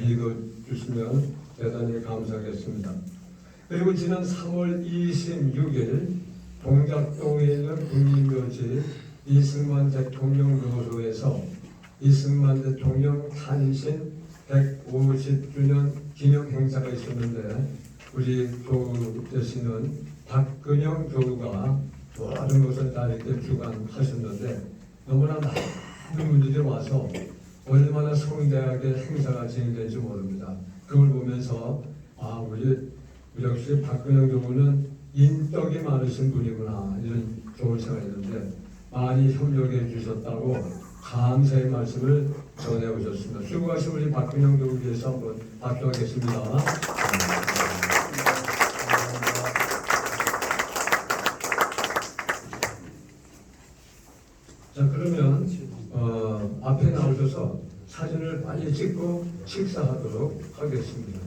읽어주시면 대단히 감사하겠습니다. 그리고 지난 3월 26일 동작동에 있는 국민묘지 이승만 대통령 묘소에서 이승만 대통령 탄신 150주년 기념 행사가 있었는데 우리 교우 되시는 박근영 교우가 모든 것을 다 이렇게 주관하셨는데 너무나 많은 분들이 와서 얼마나 성대하게 행사가 진행될지 모릅니다. 그걸 보면서 우리 역시 박근영 교우는 인덕이 많으신 분이구나 이런 좋은 생각이 드는데 많이 협력해 주셨다고 감사의 말씀을 전해 오셨습니다. 수고하신 우리 박근영 교우 위해서 한번 박수하겠습니다. 자 그러면 앞에 나오셔서 사진을 빨리 찍고 식사하도록 하겠습니다.